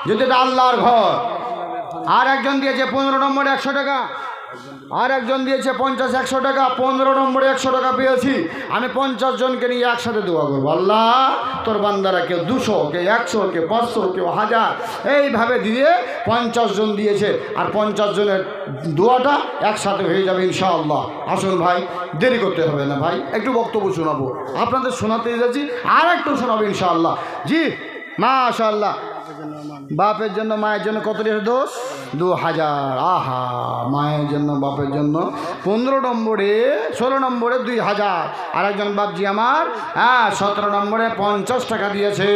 যদি এটা আল্লাহর ঘর। আর একজন দিয়েছে 15 নম্বরে 100 টাকা, আর একজন দিয়েছে 50-100 টাকা। 15 নম্বরে 100 টাকা পেয়েছি। আমি 50 জনকে নিয়ে একসাথে দোয়া করবো, আল্লাহ তোর বান্দারা কেউ 200, কেউ 100, কেউ 500, কেউ 1000, এইভাবে দিয়ে 50 জন দিয়েছে। আর 50 জনের দোয়াটা একসাথে হয়ে যাবে ইনশাআল্লাহ। আসুন ভাই, দেরি করতে হবে না ভাই, একটু বক্তব্য শোনাবো, আপনাদের শোনাতে যাচ্ছি, আর একটু শোনাবো ইনশাআল্লাহ। জি মাশাআল্লাহ। বাপের জন্য মায়ের জন্য কত দিয়েছে? 2000। আহা, মায়ের জন্য বাপের জন্য 15 নম্বরে, 16 নম্বরে 2000। আর একজন বাপজি আমার 17 নম্বরে 50 টাকা দিয়েছে।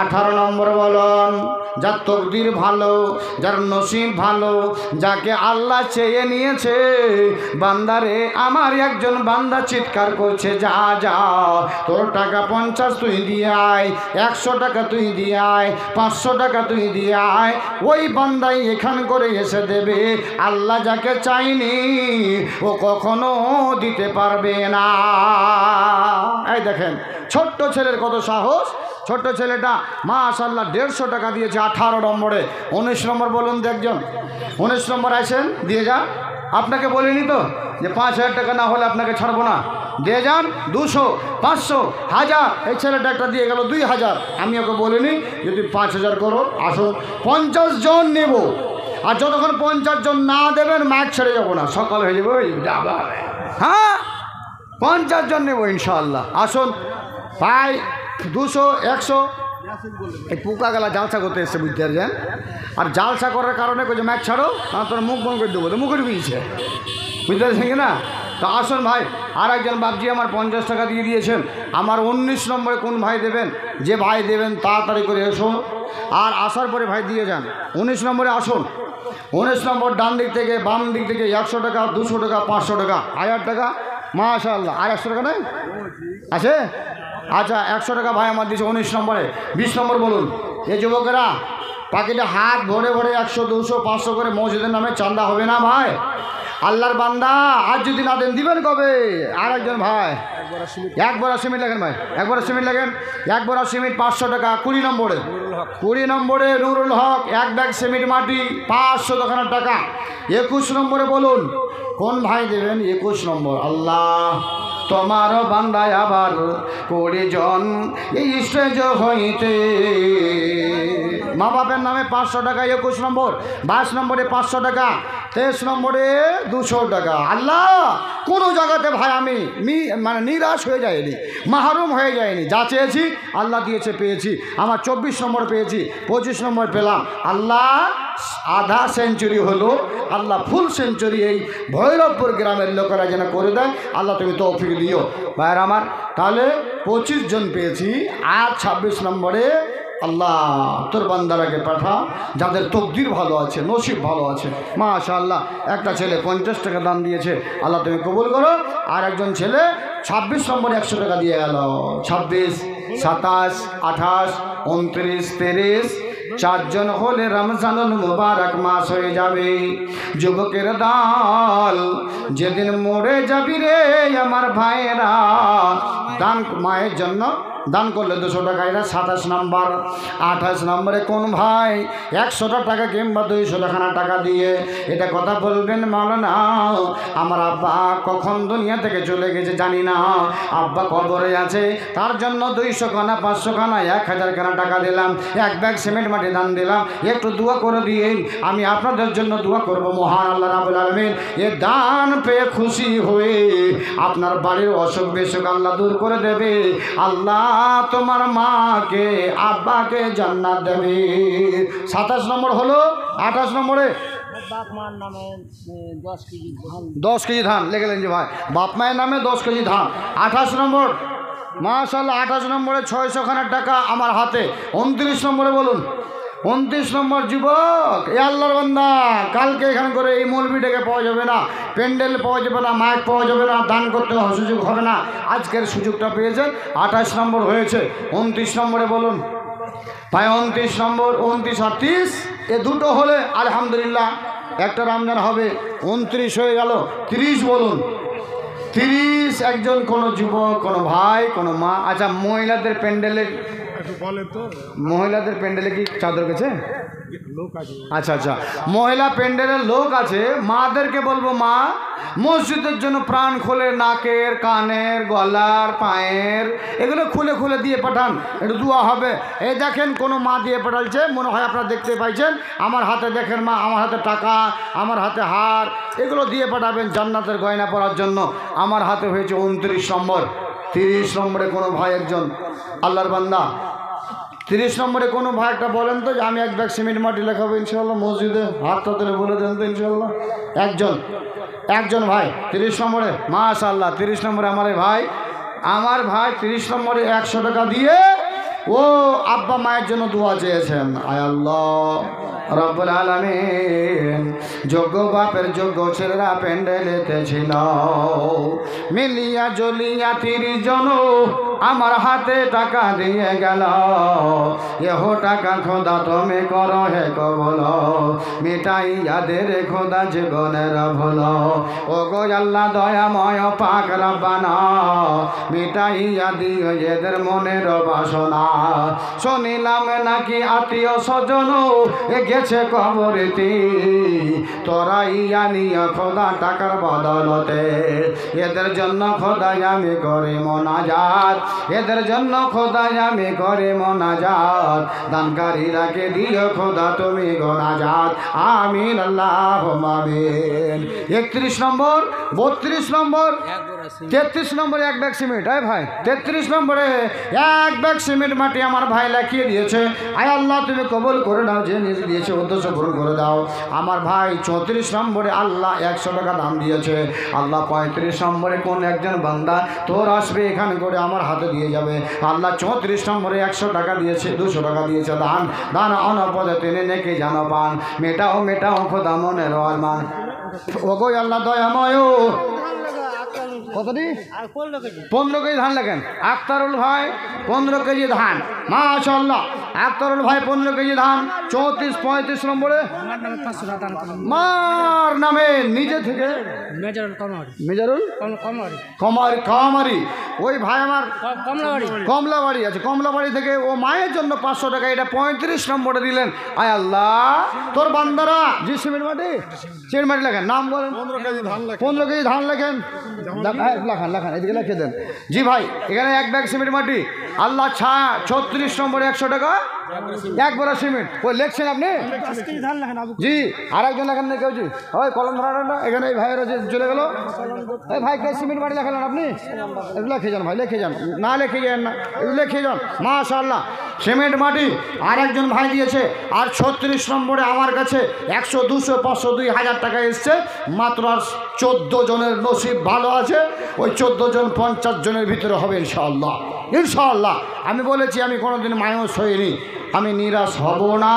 18 নম্বরে বলুন, যার তকদির ভালো, যার নসিব ভালো, যাকে আল্লাহ চেয়ে নিয়েছে, বান্দারে আমার একজন বান্দা চিৎকার করছে, যা যা তোর টাকা 50 তুই দিয়ে আয়, 100 টাকা তুই দিয়ে আয়, 500 টাকা তুই দিয়ে আয়। ওই বান্দাই এখান করে এসে দেবে। আল্লাহ যাকে চাইনি ও কখনো দিতে পারবে না। এই দেখেন ছোট্ট ছেলের কত সাহস। ছোট্ট ছেলেটা মাশাআল্লাহ 150 টাকা দিয়েছে 18 নম্বরে। 19 নম্বর বলুন দেখজন, 19 নম্বর আসেন, দিয়ে যান। আপনাকে বলিনি তো যে 5000 টাকা না হলে আপনাকে ছাড়বো না, দিয়ে যান। 200, 500, 1000। এই ছেলেটা একটা দিয়ে গেল 2000। আমি ওকে বলিনি যদি 5000 করো। আসুন, 50 জন নেব, আর যতক্ষণ 50 জন না দেবেন মাইক ছেড়ে যাবো না, সকাল হয়ে যাবে। হ্যাঁ, 50 জন নেব ইনশাআল্লাহ। আসুন ভাই, 200, 100। এই পোকা গেলা জালসা করতে এসছে, বুঝতে পারছেন? আর জালসা করার কারণে কই যে ম্যাচ ছাড়ো, তোর মুখ বন্ধ করে দেবো, তো মুখে ঢুকিয়েছে, বুঝতে পারছেন কি না? তো আসুন ভাই, আর একজন বাপজি আমার 50 টাকা দিয়ে দিয়েছেন। আমার 19 নম্বরে কোন ভাই দেবেন? যে ভাই দেবেন তাড়াতাড়ি করে এসো, আর আসার পরে ভাই দিয়ে যান। 19 নম্বরে আসুন। 19 নম্বর ডান দিক থেকে বাম দিক থেকে 100 টাকা, 200 টাকা, 500 টাকা, 1000 টাকা। মাশাআল্লাহ। আর 100 টাকা নেই আছে? আচ্ছা, 100 টাকা ভাই আমার দিয়েছে 19 নম্বরে। 20 নম্বর বলুন। এই যুবকেরা পাখিটা হাত ভরে ভরে 100, 200, 500 করে মসজিদের নামে চাঁদা হবে না ভাই? আল্লাহর বান্দা আজ যদি না দেন দিবেন কবে? আর একজন ভাই একবার সিমেন্ট লাগেন ভাই, একবার সিমেন্ট লাগেন, একবার সিমেন্ট 500 টাকা। 20 নম্বরে, 20 নম্বরে নুরুল হক 1 ব্যাগ সিমেন্ট মাটি 500 টাকা। 21 নম্বরে বলুন কোন ভাই দেবেন? 21 নম্বর। আল্লাহ তোমার বান্দায় আবার 20 জন এই স্টেজ হইতে, মা বাপের নামে 500 টাকা। 21 নম্বর। 22 নম্বরে 500 টাকা। 23 নম্বরে 200 টাকা। আল্লাহ কোনো জায়গাতে ভাই আমি মানে নিরাশ হয়ে যায়নি, মাহরুম হয়ে যায়নি। যা চেয়েছি আল্লাহ দিয়েছে, পেয়েছি। আমার 24 নম্বর পেয়েছি, 25 নম্বর পেলাম। আল্লাহ আধা সেঞ্চুরি হলো, আল্লাহ ফুল সেঞ্চুরি এই ভৈরবপুর গ্রামের লোকেরা যেন করে দেয়। আল্লাহ তুমি তৌফিক দিও ভাইয়ের আমার। তাহলে 25 জন পেয়েছি। আর 26 নম্বরে আল্লাহ তোর বান্দারাকে পাঠা, যাদের তকদির ভালো আছে, নসিব ভালো আছে। মাশাআল্লাহ। একটা ছেলে 50 টাকা দান দিয়েছে, আল্লাহ তুমি কবুল করো। আর একজন ছেলে 26 নম্বরে 100 টাকা দিয়ে গেল। 26, 27, 28, 29, 30, 4 জন হলে রমজানুল মুবারক মাস হয়ে যাবে। যুবকের দল যেদিন মরে যাবি রে আমার ভাইয়েরা, দান মায়ের জন্য দান করলে 200 টাকা। এটা 27 নম্বর। 28 নম্বরে কোন ভাই 100 টাকা কিংবা 200 টাকা দিয়ে এটা কথা বলবেন, মাওলানা আমার আব্বা কখন দুনিয়া থেকে চলে গেছে জানি না, আব্বা কবরে আছে, তার জন্য 200 খানা 500 খানা 1000 খানা টাকা দিলাম, এক ব্যাগ সিমেন্ট মাটি দান দিলাম, একটু দোয়া করে দিয়ে আমি আপনাদের জন্য দোয়া করব। মহান আল্লাহ রাব্বুল আলামিন এ দান পেয়ে খুশি হয়ে আপনার বাড়ির অসুখ বিসুখ আল্লাহ দূর করে দেবে। আল্লাহ তোমার মাকে আব্বাকে জান্নাত দেবে। 27 নম্বর হলো। 28 নম্বরে বাপ মার নামে 10 কেজি ধান। 10 কেজি ধান লেখেলেন যে ভাই, বাপ মায়ের নামে 10 কেজি ধান। 28 নম্বর মাশাআল্লাহ। 28 নম্বরে 600 খানা টাকা আমার হাতে। 29 নম্বরে বলুন। 29 নম্বর যুবক, এ আল্লাহর বান্দা, কালকে এখানে করে এই মৌলবীটাকে পাওয়া যাবে না, প্যান্ডেল পাওয়া যাবে না, মাইক পাওয়া যাবে না, দান করতে সুযোগ হবে না। আজকের সুযোগটা পেয়েছেন। 28 নম্বর হয়েছে। 29 নম্বরে বলুন ভাই। 29 নম্বর, 29 আর 30 এ দুটো হলে আলহামদুলিল্লাহ একটা রমজান হবে। 29 হয়ে গেল। 30 বলুন। 30 একজন কোনো যুবক, কোনো ভাই, কোনো মা। আচ্ছা, মহিলাদের প্যান্ডেলে, একটু বলেন তো, মহিলাদের প্যান্ডেলে কি চাদর গেছে? লোক আছে। আচ্ছা আচ্ছা, মহিলা প্যান্ডেলের লোক আছে। মাদেরকে বলবো, মা মসজিদের জন্য প্রাণ খুলে নাকের, কানের, গলার, পায়ের এগুলো খুলে খুলে দিয়ে পাঠান, একটু দোয়া হবে। এই দেখেন কোনো মা দিয়ে পাঠালছে, মনে হয় আপনারা দেখতে পাইছেন। আমার হাতে দেখেন মা, আমার হাতে টাকা, আমার হাতে হার, এগুলো দিয়ে পাঠাবেন জান্নাতের গয়না পরার জন্য। আমার হাতে হয়েছে 29 নম্বর। 30 নম্বরে কোনো ভাই একজন আল্লাহর বান্দা, 30 নম্বরে কোনো ভাই একটা বলেন তো যে আমি এক ব্যাগ সিমেন্ট মাটি লেখাবো ইনশাল্লাহ মসজিদে, হাতটা তুলে বলে দেন তো ইনশাল্লাহ। একজন ভাই 30 নম্বরে, মাশাআল্লাহ। 30 নম্বরে আমার ভাই 30 নম্বরে 100 টাকা দিয়ে ও আব্বা মায়ের জন্য দোয়া চেয়েছেন। আয় আল্লাহ রব্বুল আলামিন, যোগ্য বাপের যোগ্য ছেলেরা প্যান্ডেলেতে ছিল, মিলিয়া জলিয়া 30 জন আমার হাতে টাকা দিয়ে গেল। এহ টাকা খোদা তুমি করো হে কবল, মিটাইয়া দে রে খোদা জীবনের ভুল। ও গো আল্লাহ দয়াময় পাক রব্বানা, মিটাইয়া দিও এদের মনের বাসনা। শুনিলাম নাকি আত্মীয় স্বজন গেছে কবরেতে, তোরাইয়া নিয়ে খোদা টাকার বদলতে। এদের জন্য খোদাই আমি করি মোনাজাত, এদের জন্য খোদাই আমি করি মোনাজাত। দানকারীরাকে দিও খোদা তুমি গোনাজাত। আমিন আল্লাহুম্মা আমিন। 31 নম্বর, 32 নম্বর, 33 নম্বরে এক ব্যাগ সিমেন্ট। আয় ভাই 33 নম্বরে এক ব্যাগ সিমেন্ট মাটি আমার ভাই লাগিয়ে দিয়েছে। আয় আল্লাহ তুমি কবুল করে নাও, যে নিজে দিয়েছে উদ্দেশ্য পূরণ করে দাও। আমার ভাই 34 নম্বরে আল্লাহ 100 টাকা দাম দিয়েছে। আল্লাহ 35 নম্বরে কোন একজন বান্দা তোর আসবে এখানে করে আমার হাতে দিয়ে যাবে। আল্লাহ 34 নম্বরে 100 টাকা দিয়েছে, 200 টাকা দিয়েছে। দান দান অনপদে তিনি নেকি জানো পান, মেটাও খোদা মনের আরমান। ওগো আল্লাহ দয়াময়, কতটি? 15 কেজি ধান লেখেন। আক্তারুল ভাই 15 কেজি ধান, মাশাআল্লাহ। আক্তারুল ভাই 15 কেজি ধান। 34 35 নম্বরে মার নামে নিজে থেকে মেজারুল কমারি, ওই ভাই আমার কমলাবাড়ি আছে, কমলাবাড়ি থেকে ও মায়ের জন্য 500 টাকা এটা 35 নম্বরে দিলেন। আয় আল্লাহ তোর বান্দারা জি সিমেন্ট মাটি লেখেন, নাম বলেন। 15 কেজি ধান লেখেন, লেখান এদিকে লিখে দেন। জি ভাই এখানে এক ব্যাগ সিমেন্ট মাটি। আল্লাহ 36 নম্বরে 100 টাকা এক বড় সিমেন্ট। ওই লেখছেন আপনি? জি। আর একজন লেখেন না কেউ? জি ওই কলম ধরা না এখানে, এই ভাইয়েরা যে চলে গেল। এই ভাই কে সিমেন্ট মাটি লেখালেন আপনি? লিখে যান ভাই, লিখে যান, না লিখে যান না, লিখে যান। মাশাআল্লাহ সিমেন্ট মাটি আর একজন ভাই দিয়েছে। আর 36 নম্বরে আমার কাছে 100 200 500 2000 টাকা এসছে। মাত্র আর 14 জনের নসিব ভালো আছে। ওই 14 জন 50 জনের ভিতরে হবে ইনশাআল্লাহ। ইনশাআল্লাহ আমি বলেছি আমি কোনোদিন মায়ুস হইনি, আমি নিরাশ হব না।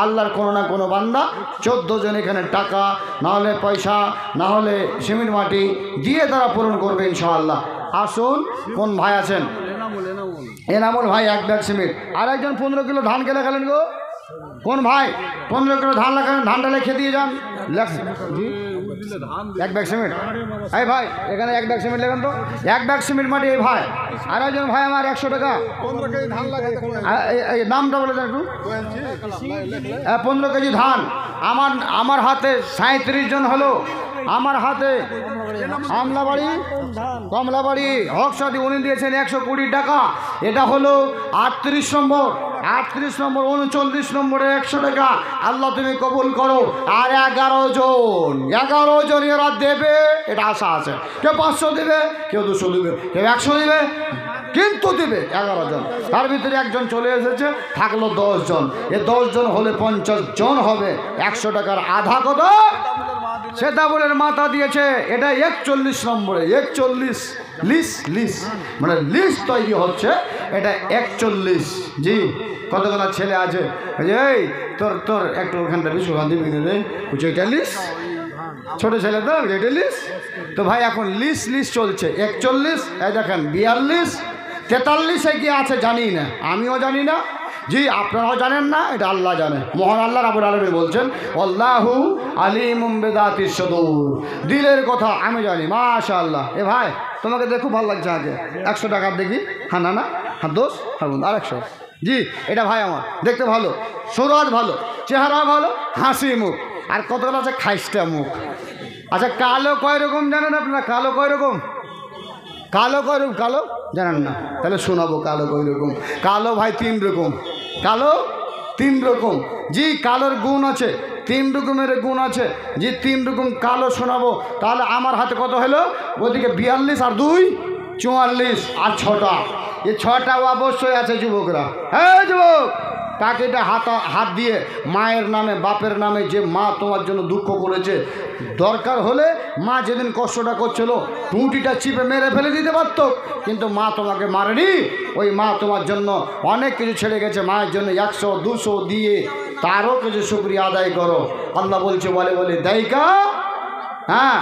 আল্লাহর কোনো না কোনো বান্দা 14 জন এখানে টাকা না হলে পয়সা না হলে সিমেন্ট মাটি দিয়ে তারা পূরণ করবে ইনশাআল্লাহ। আসুন কোন ভাই আছেন? এনামুল ভাই এক ব্যাগ সিমেন্ট। আর একজন 15 কিলো ধান কে লেখালেন গো? কোন ভাই? 15 কিলো ধান লেখালেন, ধানটা লিখে দিয়ে যান। লেখেন জি এক ব্যাগ সিমেন্ট এই ভাই এখানে এক ব্যাগ সিমেন্ট লেখেন তো এক ব্যাগ সিমেন্ট মাটি এই ভাই আর একজন ভাই আমার 100 টাকা এই নামটা বলে দেন একটু 15 কেজি ধান আমার হাতে 37 জন হলো আমার হাতে কমলাবাড়ি হকসাদি উনি দিয়েছেন 120 টাকা এটা হলো 38 নম্বর 39 নম্বরে 100 টাকা আল্লাহ তুমি কবুল করো আর 11 জন এরা দেবে এটা আশা আছে কেউ 500 দেবে কেউ 200 দেবে কেউ 100 দেবে কিন্তু দেবে 11 জন তার ভিতরে একজন চলে এসেছে থাকলো 10 জন এ 10 জন হলে 50 জন হবে 100 টাকার আধা কত সেতাবুলের মাথা দিয়েছে এটা 41 নম্বরে 41 লিস মানে লিস্ট তৈরি হচ্ছে এটা 41 জি কত কত ছেলে আছে এই তোর একটু ওখানটা বিশ্বখান দিবি রে বুঝছো এটা লিস্ট ছোটো ছেলে তো এটা লিস্ট তো ভাই এখন লিস্ট চলছে 41 এই দেখেন 42 43 কি আছে জানি না আমিও জানি না জি আপনারাও জানেন না এটা আল্লাহ জানে মহান আল্লাহ রাব্বুল আলামিন বলছেন আল্লাহু আলিমুম বিযাতিস সুদূর দিলের কথা আমি জানি মাশাআল্লাহ এ ভাই তোমাকে দেখো ভালো লাগছে আগে 100 টাকা দেখি হ্যাঁ না হ্যাঁ দোষ হ্যাঁ বন্ধু আর 100 জি এটা ভাই আমার দেখতে ভালো সুরত ভালো চেহারা ভালো হাসি মুখ আর কতগুলো আছে খাইস্টা মুখ আচ্ছা কালো কয় রকম জানেন আপনারা কালো কয় রকম কালো জানেন না তাহলে শোনাবো কালো কয় রকম কালো ভাই 3 রকম কালো 3 রকম জি কালোর গুণ আছে 3 রকমের গুণ আছে জি 3 রকম কালো শোনাবো তাহলে আমার হাতে কত হলো ওদিকে 42 আর 2 44 আর 6টা এই 6টা অবশ্যই আছে যুবকরা হ্যাঁ যুবক তাকে এটা হাত দিয়ে মায়ের নামে বাপের নামে যে মা তোমার জন্য দুঃখ করেছে দরকার হলে মা যেদিন কষ্টটা করছিল টুঁটিটা চিপে মেরে ফেলে দিতে পারত কিন্তু মা তোমাকে মারেনি ওই মা তোমার জন্য অনেক কিছু ছেড়ে গেছে মায়ের জন্য 100 200 দিয়ে তারও কিছু শুকরিয়া আদায় করো আল্লাহ বলছে বলে দায়িকা হ্যাঁ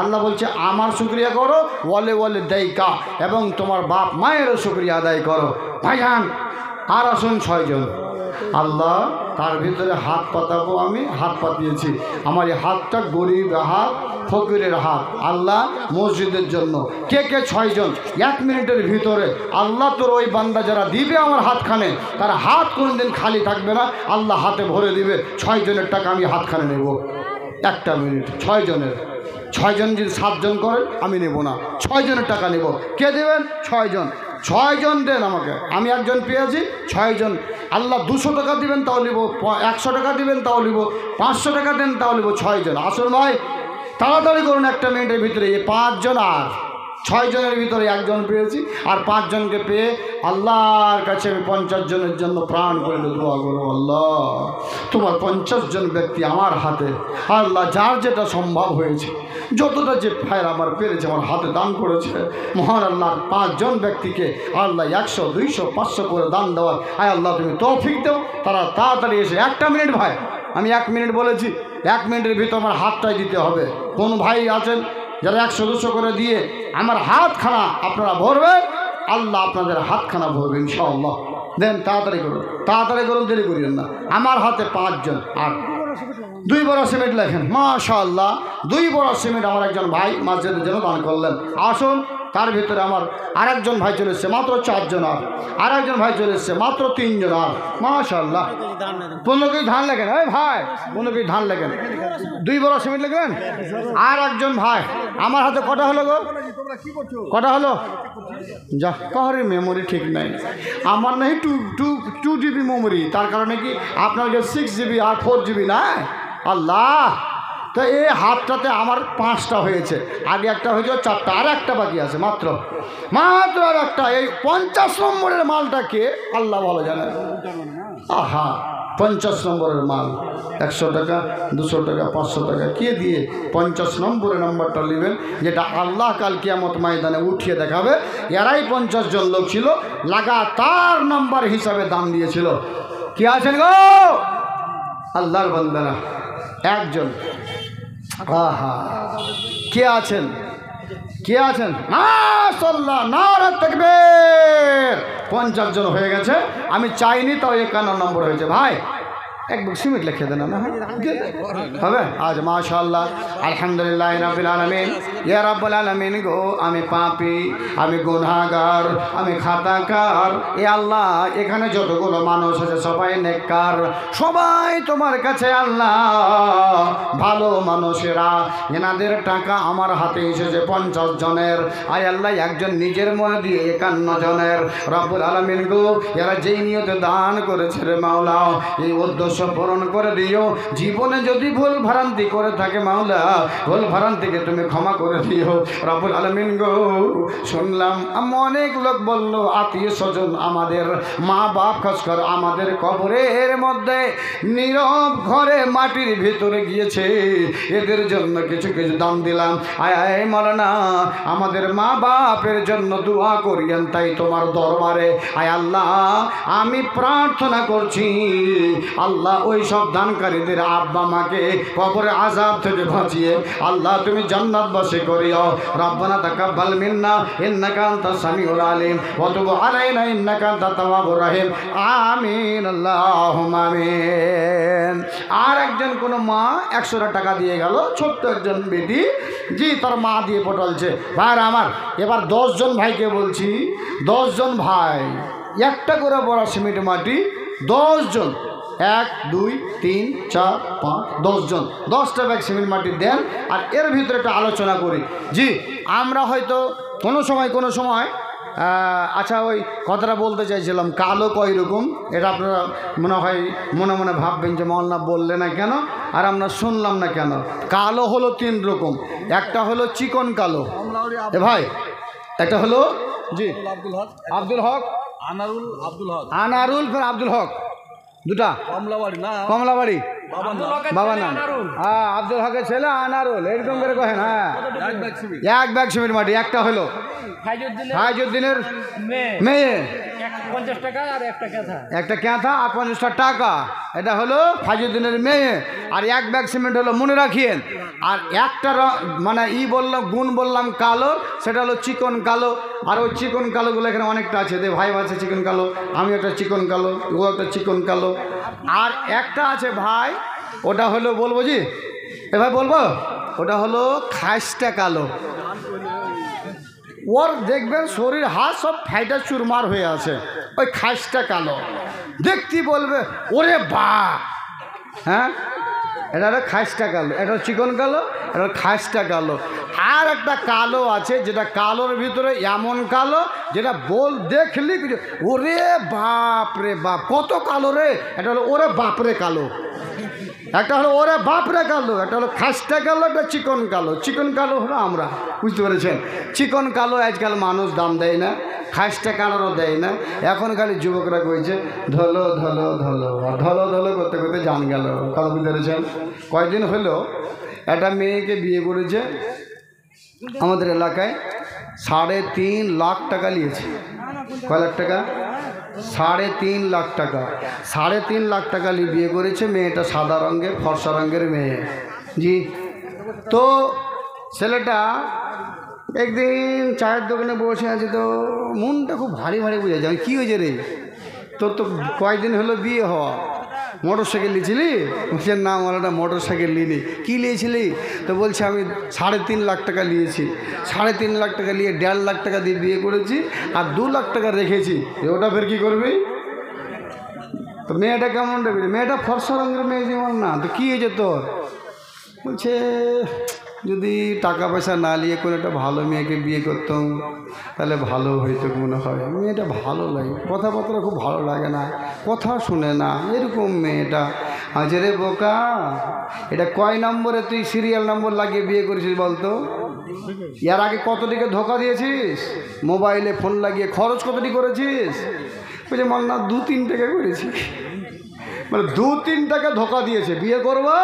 আল্লাহ বলছে আমার শুকরিয়া করো বলে দায়িকা এবং তোমার বাপ মায়েরও শুকরিয়া আদায় করো ভাইজান আর আসুন 6 জন আল্লাহ তার ভিতরে হাত পাতাবো আমি হাত পাতিয়েছি আমার এই হাতটা গরিব হাত ফকিরের হাত আল্লাহ মসজিদের জন্য কে 6 জন 1 মিনিটের ভিতরে আল্লাহ তোর ওই বান্দা যারা দিবে আমার হাতখানে তার হাত কোনোদিন খালি থাকবে না আল্লাহ হাতে ভরে দিবে 6 জনের টাকা আমি হাতখানে নেব 1 মিনিট 6 জনের 6 জন যদি 7 জন করেন আমি নেব না 6 জনের টাকা নেব কে দেবেন 6 জন দেন আমাকে আমি একজন পেয়েছি 6 জন আল্লাহ 200 টাকা দিবেন তাও নিব 100 টাকা দিবেন তাও নিব 500 টাকা দেন তাও নিব 6 জন আসল ভাই তাড়াতাড়ি করুন 1 মিনিটের ভিতরে এই 5 জন আর 6 জনের ভিতরে একজন পেয়েছি আর 5 জনকে পেয়ে আল্লাহর কাছে আমি 50 জনের জন্য প্রাণ করে দোয়া করো আল্লাহ তোমার 50 জন ব্যক্তি আমার হাতে আল্লাহ যার যেটা সম্ভব হয়েছে যতটা যে ভাইয়ের আমার পেরেছে আমার হাতে দান করেছে মহান আল্লাহর 5 জন ব্যক্তিকে আল্লাহ 100 200 500 করে দান দেওয়ার আয় আল্লাহ তুমি তৌফিক দাও তারা তাড়াতাড়ি এসে 1 মিনিট ভাই আমি 1 মিনিট বলেছি 1 মিনিটের ভিতর আমার হাতটাই দিতে হবে কোন ভাই আছেন যারা 100 200 করে দিয়ে আমার হাতখানা আপনারা ভরবেন আল্লাহ আপনাদের হাতখানা ভরবে ইনশাআল্লাহ দেন তাড়াতাড়ি করুন দেরি করিয়েন না আমার হাতে 5 জন আর 2 বড় সিমেন্ট লেখেন মাশাআল্লাহ 2 বড় সিমেন্ট আমার একজন ভাই মসজিদের জন্য দান করলেন আসুন তার ভিতরে আমার আরেকজন ভাই চলে এসছে মাত্র 4 জন আর একজন ভাই চলে এসছে মাত্র 3 জন আর মাশাআল্লাহ 15 কেজি ধান লেখেন এই ভাই 15 কেজি ধান লেখেন 2 বড় সিমেন্ট লেখেন আর একজন ভাই আমার হাতে কটা হলো গো কটা হলো যা কাহারে মেমোরি ঠিক নাই আমার নাই 2 জিবি মেমোরি তার কারণে কি আপনার যে 6 জিবি আর 4 জিবি না আল্লাহ তো এই হাতটাতে আমার 5টা হয়েছে আগে একটা হয়েছে 4টা আর একটা বাকি আছে মাত্র আর একটা এই 50 নম্বরের মালটাকে আল্লাহ ভালো জানে আহা 50 নম্বরের মাল 100 টাকা 200 টাকা 500 টাকা কে দিয়ে 50 নম্বরের নাম্বারটা নেবেন যেটা আল্লাহ কাল কিয়ামত ময়দানে উঠিয়ে দেখাবে এরাই 50 জন লোক ছিল লাগাতার নাম্বার হিসাবে দাম দিয়েছিল কি আছেন গো আল্লাহর বান্দারা একজন আহা কে আছেন মাশাআল্লাহ নারে তাকবীর 50 জন হয়ে গেছে আমি চাইনি তাও 51 নম্বর হয়েছে ভাই এক বুক সিমেন্ট লিখে দেন না হবে আজ মাশাআল্লাহ আলহামদুলিল্লাহ রাব্বিল আলামিন ইয়া রাব্বুল আলামিন গো আমি পাপী আমি গুনাহগার আমি খাতাকার এ আল্লাহ এখানে যতগুলো মানুষ আছে সবাই নেককার সবাই তোমার কাছে আল্লাহ ভালো মানুষেরা এনাদের টাকা আমার হাতে এসেছে 50 জনের আয় আল্লাহ একজন নিজের মনে দিয়ে 51 জনের রব্বুল আলামিন গো এরা যেই নিয়তে দান করেছে রে মাওলা এই উদ্দেশ্য পূরণ করে দিও জীবনে যদি ভুল ভ্রান্তি করে থাকে মাওলা ভুল ভ্রান্তিকে তুমি ক্ষমা করে দিও রব্বুল আলামিন গো শুনলাম অনেক লোক বলল আত্মীয় স্বজন আমাদের মা বাপ খাস করে আমাদের কবরের মধ্যে নীরব ঘরে মাটির ভিতরে গিয়েছে এদের জন্য কিছু কিছু দান দিলাম আয় আয় মাওলানা আমাদের মা বাপের জন্য দোয়া করিয়েন তাই তোমার দরবারে আয় আল্লাহ আমি প্রার্থনা করছি আল্লাহ ওই সব দানকারীদের আব্বা মাকে কবরে আযাব থেকে বাঁচিয়ে আল্লাহ তুমি জান্নাতবাসী করিও রব্বানা তাকাব্বাল মিন্না ইন্নাকা আনতাস সামিউল আলিম ওয়া তুব আলাইনা ইন্নাকা আনতাত তাওয়াবুর রহিম আমিন আল্লাহুম্মা আমিন। আর একজন কোনো মা 100 টাকা দিয়ে গেল ছোট্ট একজন বেটি জি তার মা দিয়ে পটলছে ভাইরা আমার এবার 10 জন ভাইকে বলছি 10 জন ভাই একটা করে বড় সিমেন্ট মাটি 10 জন 1 2 3 4 5 10 জন 10টা ব্যাগ সিমেন্ট মাটি দেন আর এর ভিতরে একটা আলোচনা করি জি আমরা হয়তো কোনো সময় আচ্ছা ওই কথাটা বলতে চাইছিলাম কালো কয় রকম এটা আপনারা মনে হয় মনে মনে ভাববেন যে মৌলানা বললে না কেন আর আমরা শুনলাম না কেন কালো হলো 3 রকম একটা হলো চিকন কালো এ ভাই একটা হলো জি আব্দুল হক আনারুল ফের আব্দুল হক দুটা কমলাবাড়ি বাবা নাম হ্যাঁ আব্দুল হকের ছেলে আনারুল এরকম করে কহেন হ্যাঁ এক ব্যাগ সিমেন্ট মাটি একটা হলো ফাইজউদ্দিনের মেয়ে 50 টাকা আর একটা ক্যাঁথা আর 50 টাকা এটা হলো ফাইজউদ্দিনের মেয়ে আর এক ব্যাগ সিমেন্ট হলো মনে রাখিয়েন আর একটা মানে বললাম গুণ বললাম কালো সেটা হলো চিকন কালো আর ওই চিকন কালোগুলো এখানে অনেকটা আছে ভাই আছে চিকন কালো আমি একটা চিকন কালো ও একটা চিকন কালো আর একটা আছে ভাই ওটা হলো বলবো জি এ ভাই বলবো ওটা হলো খাসটা কালো ওর দেখবেন শরীর হাত সব ফাইটা চুরমার হয়ে আছে ওই খাসটা কালো দেখতে বলবে ওরে বা হ্যাঁ এটা হলো খাসটা কালো এটা চিকন কালো এটা খাসটা কালো আর একটা কালো আছে যেটা কালোর ভিতরে এমন কালো যেটা দেখলি ওরে বাপ রে বাপ কত কালো রে এটা হলো ওরে বাপরে কালো একটা হলো ওরে বাপরে কালো একটা হলো খাসটা কালো একটা চিকন কালো হলো আমরা বুঝতে পেরেছেন চিকন কালো আজকাল মানুষ দাম দেয় না খাসটা কালোরও দেয় না এখন খালি যুবকরা কইছে ধলো ধলো ধলো ধলো ধলো করতে করতে জান গেল কথা বুঝতে পেরেছেন কয়েকদিন হলো একটা মেয়েকে বিয়ে করেছে আমাদের এলাকায় 3.5 লাখ টাকা নিয়েছে কয় লাখ টাকা 3.5 লাখ টাকা 3.5 লাখ টাকা নিয়ে বিয়ে করেছে মেয়েটা সাদা রঙের ফর্সা রঙের মেয়ে জি তো ছেলেটা একদিন চায়ের দোকানে বসে আছে তো মনটা খুব ভারী ভারী বুঝে যায় কী হয়েছে রে তোর তো কয়েকদিন হলো বিয়ে হওয়া মোটর সাইকেল নিয়েছিলি বলছে না আমার একটা মোটর সাইকেল নিইনি কী নিয়েছিলি তো বলছে আমি 3.5 লাখ টাকা নিয়েছি 3.5 লাখ টাকা নিয়ে 1.5 লাখ টাকা দিয়ে বিয়ে করেছি আর 2 লাখ টাকা রেখেছি ওটা ফের কী করবি তো মেয়েটা কেমন রাখবি মেয়েটা ফর্সা রঙের মেয়ে যেমন না তো কী হয়েছে তোর বলছে যদি টাকা পয়সা না নিয়ে কোনো একটা ভালো মেয়েকে বিয়ে করতাম তাহলে ভালো হইতো মনে হয় মেয়েটা ভালো লাগে কথাবার্তা খুব ভালো লাগে না কথা শুনে না এরকম মেয়েটা আজ রে বোকা এটা কয় নম্বরে তুই সিরিয়াল নম্বর লাগিয়ে বিয়ে করেছিস বলতো এর আগে কতটিকে ধোকা দিয়েছিস মোবাইলে ফোন লাগিয়ে খরচ কতটি করেছিস বলছে মাল্লা 2-3 টাকা করেছি মানে 2-3 টাকা ধোকা দিয়েছে বিয়ে করবো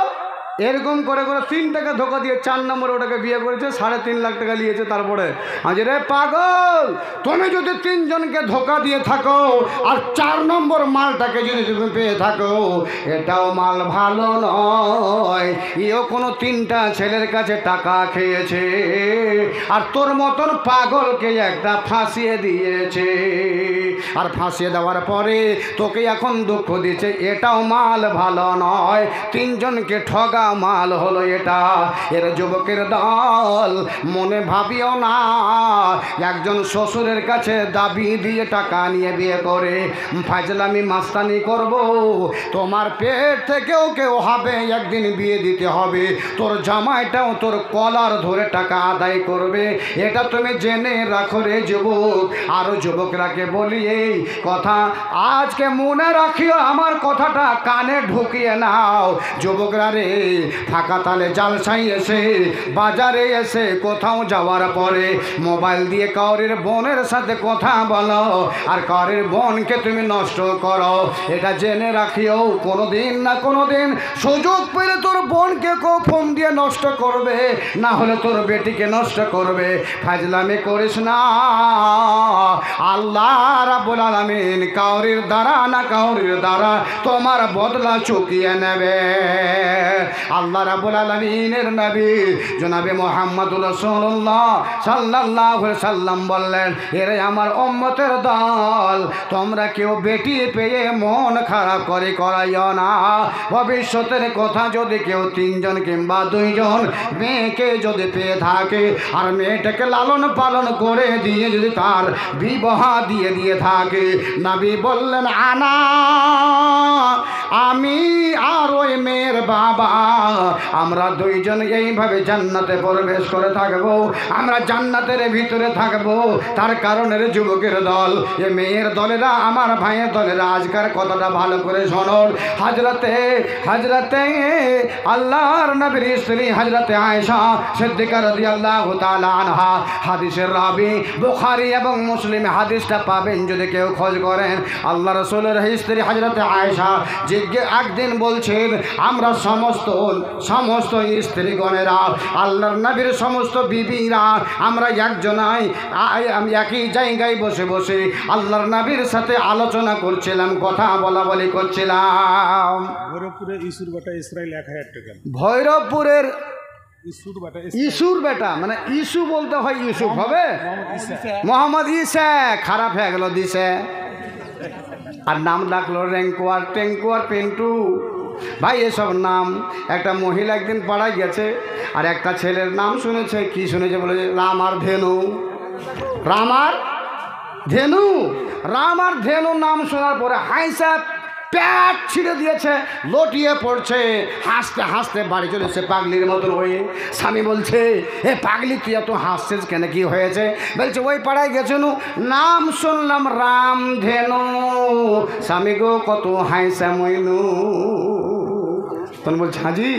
এরকম করে করে 3 টাকা ধোকা দিয়ে 4 নম্বরে ওটাকে বিয়ে করেছে, 3.5 লাখ টাকা নিয়েছে। তারপরে আজ রে পাগল, তুমি যদি 3 জনকে ধোকা দিয়ে থাকো আর 4 নম্বর মালটাকে যদি তুমি পেয়ে থাকো, এটাও মাল ভালো নয়। এও কোনো 3টা ছেলের কাছে টাকা খেয়েছে আর তোর মতন পাগলকে একটা ফাঁসিয়ে দিয়েছে, আর ফাঁসিয়ে দেওয়ার পরে তোকে এখন দুঃখ দিচ্ছে, এটাও মাল ভালো নয়। 3 জনকে ঠগা মাল হলো এটা। এর যুবকের দল, মনে ভাবিও না একজন শ্বশুরের কাছে দাবি দিয়ে টাকা নিয়ে বিয়ে করে ফাজলামি মাস্তানি করব। তোমার পেট থেকেও কেউ হবে একদিন বিয়ে দিতে হবে, তোর জামাইটাও তোর কলার ধরে টাকা আদায় করবে। এটা তুমি জেনে রাখো রে যুবক। আরও যুবকরাকে বলি এই কথা আজকে মনে রাখিও, আমার কথাটা কানে ঢুকিয়ে নাও। যুবকরা রে, ফাঁকা তালে জালসাই এসে বাজারে এসে কোথাও যাওয়ার পরে মোবাইল দিয়ে কাউরের বোনের সাথে কথা বলো আর কাউরের বোনকে তুমি নষ্ট করো। এটা জেনে রাখিও, কোনো দিন না কোনো দিন সুযোগ পেলে তোর বোনকে ফোন দিয়ে নষ্ট করবে, না হলে তোর বেটিকে নষ্ট করবে। ফাজলামি করিস না। আল্লাহ রাব্বুল আলামিন কাউরির দ্বারা না কাউরির দ্বারা তোমার বদলা চুকিয়ে নেবে। আল্লাহ রাব্বুল আলামিনের নবী জনাবে মুহাম্মদুর রাসূলুল্লাহ সাল্লাল্লাহু আলাইহি সাল্লাম বললেন, এরে আমার উম্মতের দল, তোমরা কেউ বেটি পেয়ে মন খারাপ করে করাইও না। ভবিষ্যতের কথা যদি কেউ 3 জন কিংবা 2 জন মেয়েকে যদি পেয়ে থাকে আর মেয়েটাকে লালন পালন করে দিয়ে যদি তার বিবাহ দিয়ে থাকে, নবী বললেন আমি আর ওই মেয়ের বাবা আমরা 2 জন এইভাবে জান্নাতে প্রবেশ করে থাকবো, আমরা জান্নাতের ভিতরে থাকবো। তার কারণের যুবকের দল, এ মেয়ের দলেরা, আমার ভাইয়ের দলেরা, আজকার কথাটা ভালো করে শোনো। হযরতে আল্লাহর নবীর স্ত্রী হযরতে আয়েশা সিদ্দিকা রাদিয়াল্লাহু তাআলা আনহা, হাদিসের রাবি, বুখারী এবং মুসলিমে হাদিসটা পাবেন যদি কেউ খোঁজ করেন। আল্লাহ রাসূলের স্ত্রী হযরতে আয়েশা একদিন বলছেন, আমরা সমস্ত স্ত্রীগণেরা, আল্লাহর নবীর সমস্ত বিবিরা, আমরা আমি একই জায়গায় বসে বসে আল্লাহর নবীর সাথে আলোচনা করছিলাম, কথা বলা বলি করছিলাম। ভৈরবপুরে ইসুর বেটা ইসরাইল 1000 টাকা। ভৈরবপুরের ইসুর বেটা ইসুর বেটা মানে ইসু বলতে হয় ইউসুফ হবে, মোহাম্মদ ঈসা, খারাপ হয়ে গেল দিছে, আর নাম ডাকলো রেঙ্কুয়ার, টেঙ্কুয়ার, পেন্টু। ভাই এসব নাম, একটা মহিলা একদিন পাড়ায় গেছে আর একটা ছেলের নাম শুনেছে, কি শুনেছে বলে রাম আর ধেনু। রাম আর ধেনু নাম শোনার পরে হাইসা প্যাট ছিঁড়ে দিয়েছে, লটিয়ে পড়ছে, হাসতে হাসতে বাড়ি চলেছে পাগলির মতন হয়ে। স্বামী বলছে, এ পাগলি তুই এত হাসছিস কেন, কি হয়েছে? বলছে ওই পাড়ায় গেছেন, নাম শুনলাম রাম ধেনু। স্বামী গো কত হাইসা মইনু। তখন বলছে, হাজি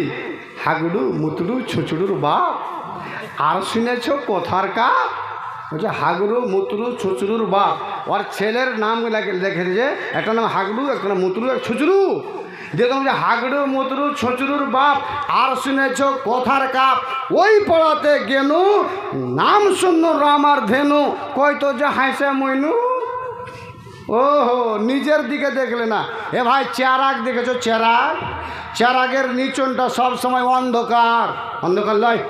হাগুডু মুতুডু ছুচুডুর বাপ, আর শুনেছ কথার কাপ? বলছে হাগরু মুতরু ছুচুরুর বাপ। ওর ছেলের নাম লেখে যে একটা নাম হাগড়ু, একটা নাম মুতরু, এক ছুচুরু। দেখুন যে হাগড়ু মুতরু ছুচুরুর বাপ, আর শুনেছ কথার কাপ। ওই পড়াতে গেনু, নাম শুনল রাম আর ধেনু, কয়তো যে হাসে মইনু। ওহো, নিজের দিকে দেখলে না। এ ভাই চেরাগ দেখেছো? চেরাগের নিচনটা সবসময় অন্ধকার, অন্ধকার লয়,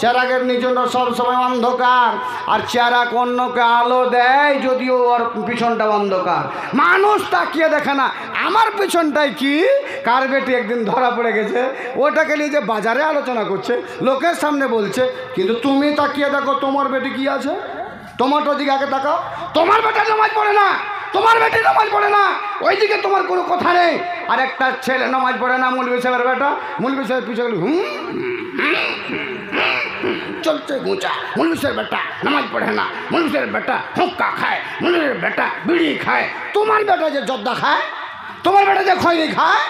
চেরাগের নিচনটা সবসময় অন্ধকার, আর চেরাগ অন্যকে আলো দেয় যদিও ওর পিছনটা অন্ধকার। মানুষ তাকিয়ে দেখে না আমার পিছনটাই কি। কার বেটি একদিন ধরা পড়ে গেছে, ওটাকে নিয়ে যে বাজারে আলোচনা করছে, লোকের সামনে বলছে, কিন্তু তুমি তাকিয়ে দেখো তোমার বেটি কি আছে। তোমারটা দিকে আগে তাকাও, তোমার বেটা নামাজ পড়ে না, তোমার বেটি নামাজ পড়ে না, ওইদিকে তোমার কোনো কথা নেই। আর একটা ছেলে নামাজ পড়ে না, মৌলভী সাহেবের বেটা, মৌলভী সাহেব পিছনে চলছে গুঁচা, মৌলভী সাহেবের বেটা নামাজ পড়ে না, মৌলভী সাহেবের বেটা হুক্কা খায়, মৌলভী সাহেবের বেটা বিড়ি খায়। তোমার বেটা যে জর্দা খায়, তোমার বেটা যে খৈনি খায়।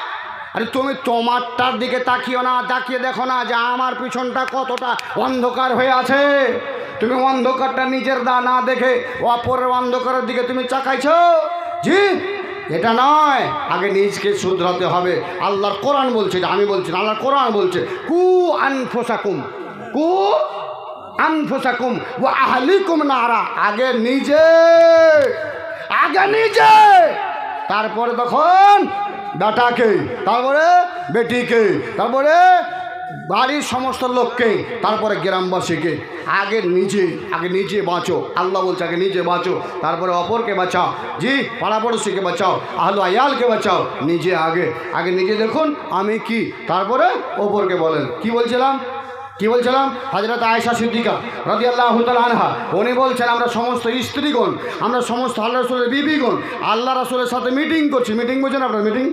আরে তুমি তোমারটার দিকে তাকিও না, তাকিয়ে দেখো না যে আমার পিছনটা কতটা অন্ধকার হয়ে আছে। তুমি অন্ধকারটা নিজের না দেখে অপরের অন্ধকারের দিকে তুমি চাকাইছো। জি এটা নয়, আগে নিজকে শুধরাতে হবে। আল্লাহর কোরআন বলছে, এটা আমি বলছি না, আল্লাহর কোরআন বলছে কু আনফুসাকুম, কু আনফুসাকুম ওয়া আহলিকুম নারা। আগে নিজে, আগে নিজে, তারপরে তখন বেটাকে, তারপরে বেটিকে, তারপরে বাড়ির সমস্ত লোককে, তারপরে গ্রামবাসীকে। আগে নিজে বাঁচো। আল্লাহ বলছে আগে নিজে বাঁচো, তারপরে অপরকে বাঁচাও। জি, পাড়াপড়শিকে বাঁচাও, আহলো আয়ালকে বাঁচাও। নিজে আগে নিজে দেখুন আমি কি, তারপরে অপরকে বলেন। কি বলছিলাম হযরত আয়েশা সিদ্দিকা রাদিয়াল্লাহু তাআলা আনহা, উনি বলছেন আমরা সমস্ত স্ত্রীগণ, আমরা সমস্ত আল্লাহ রাসূলের বিবিগণ আল্লাহ রাসূলের সাথে মিটিং করছি। মিটিং বুঝছেন আপনার? মিটিং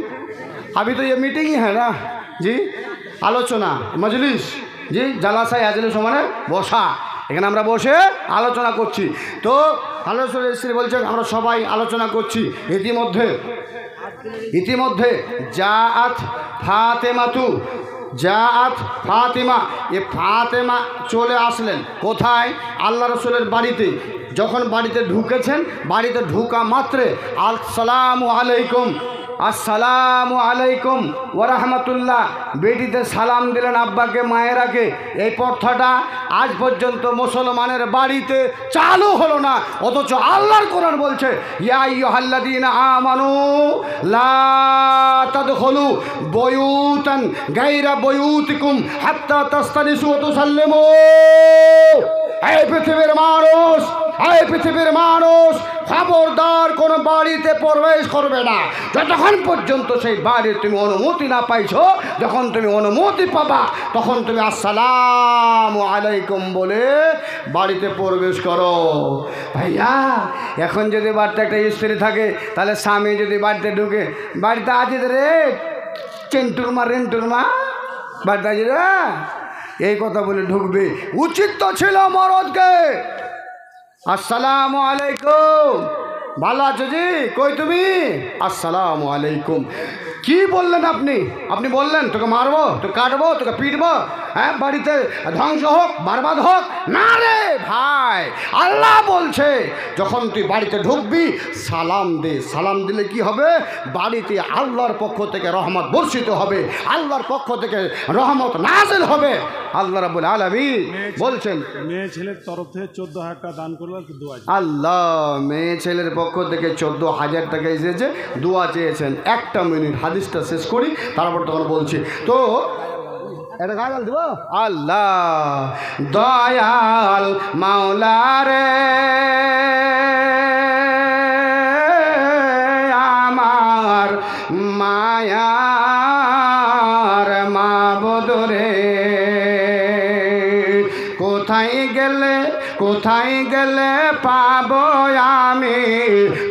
अभी तो ये मीटिंग ही है ना जी, আলোচনা মজলিস, জি, জালাসায় আজলিস মানে বসা। এখানে আমরা বসে আলোচনা করছি। তো আল্লাহ রাসূলের স্ত্রী বলছেন আমরা সবাই আলোচনা করছি। ইতিমধ্যে জাআত ফাতেমা, এ ফাতেমা চলে আসলেন। কোথায়? আল্লাহ রাসূলের বাড়িতে। যখন বাড়িতে ঢুকেছেন, বাড়িতে ঢুকা মাত্রে আসসালামু আলাইকুম ওয়া রাহমাতুল্লাহ, বেটিতে সালাম দিলেন আব্বাকে মায়েরাকে। এই প্রথাটা আজ পর্যন্ত মুসলমানের বাড়িতে চালু হলো না, অথচ আল্লাহর কোরআন বলছে ইয়া আইয়ুহাল্লাযীনা আমানু লা তাদখুলু বুয়ুতান গায়রা বুয়ুতিকুম হাত্তা তাস্তানিসু ওয়া তুসাল্লিমু। এই পৃথিবীর মানুষ খবরদার কোন বাড়িতে প্রবেশ করবে না যতক্ষণ পর্যন্ত সেই বাড়ির তুমি অনুমতি না পাইছো। যখন তুমি অনুমতি পাবা তখন তুমি আসসালামু আলাইকুম বলে বাড়িতে প্রবেশ করো। ভাইয়া, এখন যদি বাড়িতে একটা স্ত্রী থাকে, তাহলে স্বামী যদি বাড়িতে ঢুকে, বাড়িতে আছে রে চেন্টুরমা রেন্টুরমা, বাড়িতে আছে রে, এই কথা বলে ঢুকবে। উচিত তো ছিল মরদকে আসসালামু আলাইকুম, ভালো আছো জি, কই তুমি, আসসালামু আলাইকুম। কি বললেন আপনি বললেন তোকে মারবো, তোকে কাটবো, তোকে পিটবো, হ্যাঁ, বাড়িতে ধ্বংস হোক, বরবাদ হোক। না রে ভাই, আল্লাহ বলছে যখন তুই বাড়িতে ঢুকবি সালাম দে। সালাম দিলে কি হবে? বাড়িতে আল্লাহর পক্ষ থেকে রহমত বর্ষিত হবে, আল্লাহর পক্ষ থেকে রহমত নাজিল হবে। আল্লাহ রাব্বুল আলামিন বলছেন মেয়ে ছেলের তরফ থেকে 14,000 টাকা দান করলো, দোয়া। আল্লাহ মেয়ে ছেলের পক্ষ থেকে 14,000 টাকা এসেছে, দোয়া চেয়েছেন। একটা মিনিট হাদিসটা শেষ করি, তারপর তখন বলছি। তো এটা গাল দেব। আল্লাহ দয়াল মাওলা রে আমার মায়ার মাবুদ রে, কোথায় গেলে পাবো আমি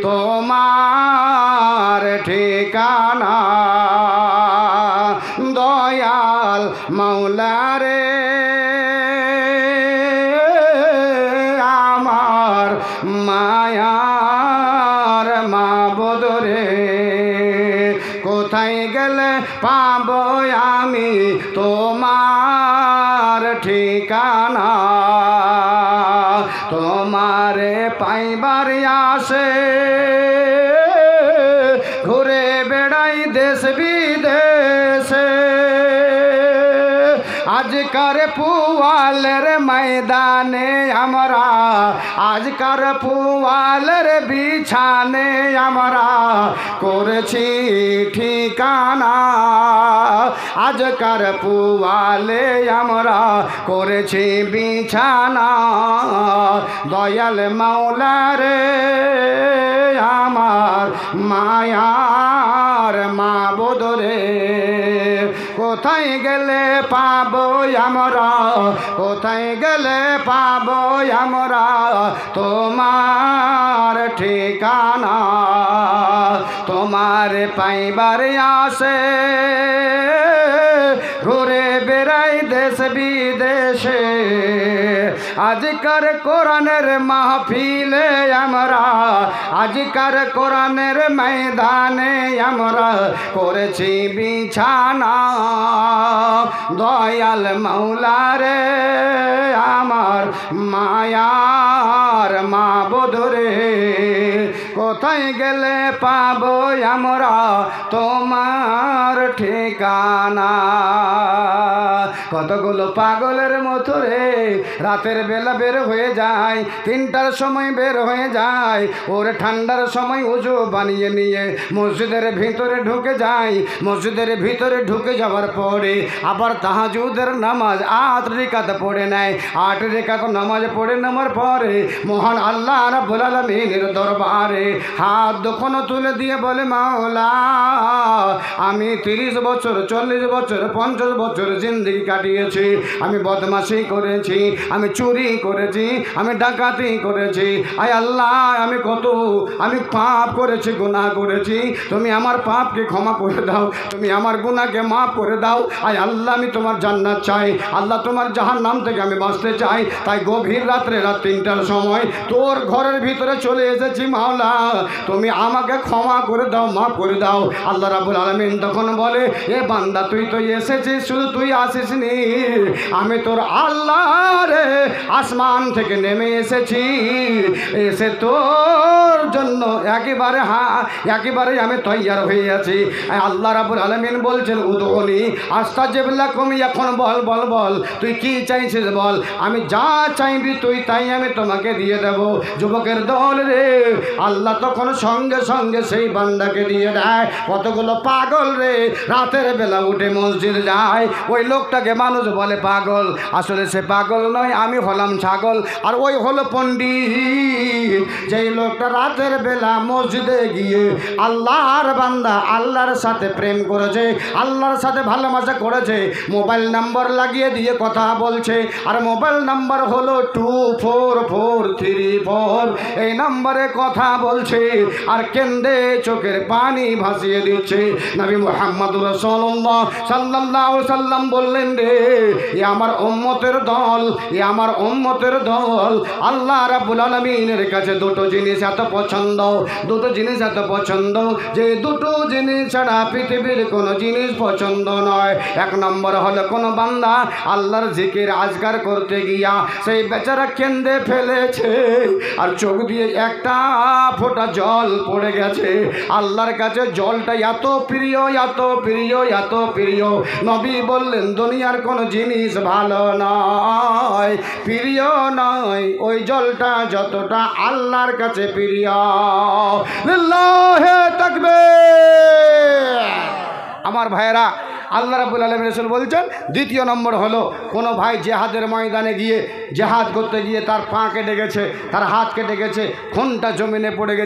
তোমার ঠিকানা। দয়াল মাওলা রে আমার মায়ার মাবুদ রে, কোথায় গেলে পাবো আমি তোমার ঠিকানা। তোমারে পাইবার আসে ঘুরে বেড়াই দেশ বিদেশে, আজকার পুয়ালের ময়দানে আমরা, আজকার পুয়ালের বিছানে আমরা করেছি ঠিকানা। আজকার পুয়ালে আমরা করেছি বিছানা। দয়াল মাওলা রে আমার মায়ার মাবুদ রে, কোথায় গেলে পাবো আমরা, কোথায় গেলে পাবো আমরা তোমার ঠিকানা। তোমার পাইবার আসে ঘুরে বেড়াই দেশ বিদেশে, আজকার কোরআনের মাহফিলে আমরা, আজকার কোরআনের ময়দানে আমরা করেছি বিছানা। দয়াল মাওলা রে আমার মায়ার মাবুদ রে, কোথায় গেলে পাবো আমরা তোমার ঠিকানা। কতগুলো পাগলের মতো রে রাতের বেলা বের হয়ে যায়, 3টার সময় বের হয়ে যায়, ওর ঠান্ডার সময় উজু বানিয়ে নিয়ে মসজিদের ভিতরে ঢুকে যায়। মসজিদের ভিতরে ঢুকে যাওয়ার পরে আবার তাহাজ্জুদের নামাজ 8 রাকাত পড়ে নেয়। 8 রাকাত নামাজ পড়ে নেওয়ার পরে মহান আল্লাহ রাব্বুল আলামিনের দরবারে হাত দুখানা তুলে দিয়ে বলে, মাওলা আমি 30 বছর 40 বছর 50 বছর জিন্দেগি কাটিয়েছি, আমি বদমাশি করেছি, আমি চুরি করেছি, আমি ডাকাতি করেছি, আয় আল্লাহ আমি পাপ করেছি, গুনাহ করেছি, তুমি আমার পাপকে ক্ষমা করে দাও, তুমি আমার গুনাহকে মাফ করে দাও। আয় আল্লাহ আমি তোমার জান্নাত চাই, আল্লাহ তোমার জাহান্নাম থেকে আমি বাঁচতে চাই। তাই গভীর রাত্রে রাত 3টার সময় তোর ঘরের ভিতরে চলে এসেছি, মাওলা তুমি আমাকে ক্ষমা করে দাও, মাফ করে দাও। আল্লাহ রাব্বুল আলামিন তখন বলে, এ বান্দা তুই তো এসেছিস, শুধু তুই আসিসনি, আমি তোর আল্লাহ রে আসমান থেকে নেমে এসেছি, এসে তোর জন্য একেবারে আমি তৈয়ার হয়ে আছি। আল্লাহ রাব্বুল আলামিন বলছেন, উদুনি আস্তাজিব লাকুম, এখন বল বল বল তুই কি চাইছিস বল, আমি যা চাইবি তুই তাই আমি তোমাকে দিয়ে দেব। যুবকের দল রে, আল্লাহ তখন সঙ্গে সঙ্গে সেই বান্দাকে দিয়ে দেয়। কতগুলো পাগল রে রাতের বেলা উঠে মসজিদ যায়, ওই লোকটাকে মানুষ বলে পাগল, আসলে সে পাগল নয়, আমি হলাম ছাগল, আর ওই হলো পণ্ডিত। যেই লোকটা রাতের বেলা মসজিদে গিয়ে আল্লাহর বান্দা আল্লাহর সাথে প্রেম করেছে, আল্লাহর সাথে ভালোবাসা করেছে, মোবাইল নাম্বার লাগিয়ে দিয়ে কথা বলছে, আর মোবাইল নাম্বার হলো 24434, এই নাম্বারে কথা বলছে আর কেন্দে চোখের পানি ভাসিয়ে দিচ্ছে। নবী মুহাম্মদ রাসূলুল্লাহ সাল্লাল্লাহু আলাইহি সাল্লাম বললেন, রে এ আমার উম্মতের দল, এ আমার উম্মতের দল। আল্লাহ রাব্বুল আলামিনের কাছে দুটো জিনিস এত পছন্দ, দুটো জিনিস এত পছন্দ যে দুটো জিনিস ছাড়া পৃথিবীর কোনো জিনিস পছন্দ নয়। 1 নম্বর হলো কোনো বান্দা আল্লাহর জিকির আজকার করতে গিয়া সেই বেচারা কেন্দে ফেলেছে আর চোখ দিয়ে একটা ফোঁটা জল পড়ে গেছে। আল্লাহর কাছে জলটা এত প্রিয়, এত প্রিয়, এত প্রিয়, নবী বললেন দুনিয়ার কোনো জিনিস ভালো নয়, প্রিয় নয় ওই জলটা যতটা আল্লাহর কাছে প্রিয়। লিল্লাহি তাকবীর। আমার ভাইয়েরা, আল্লাহ রাব্বুল আলামিন রাসূল বলছেন, 2 নম্বর হলো কোনো ভাই জেহাদের ময়দানে গিয়ে জেহাদ করতে গিয়ে তার পা কেটে গেছে, তার হাত কেটে গেছে, খুনটা জমিনে পড়ে গেছে।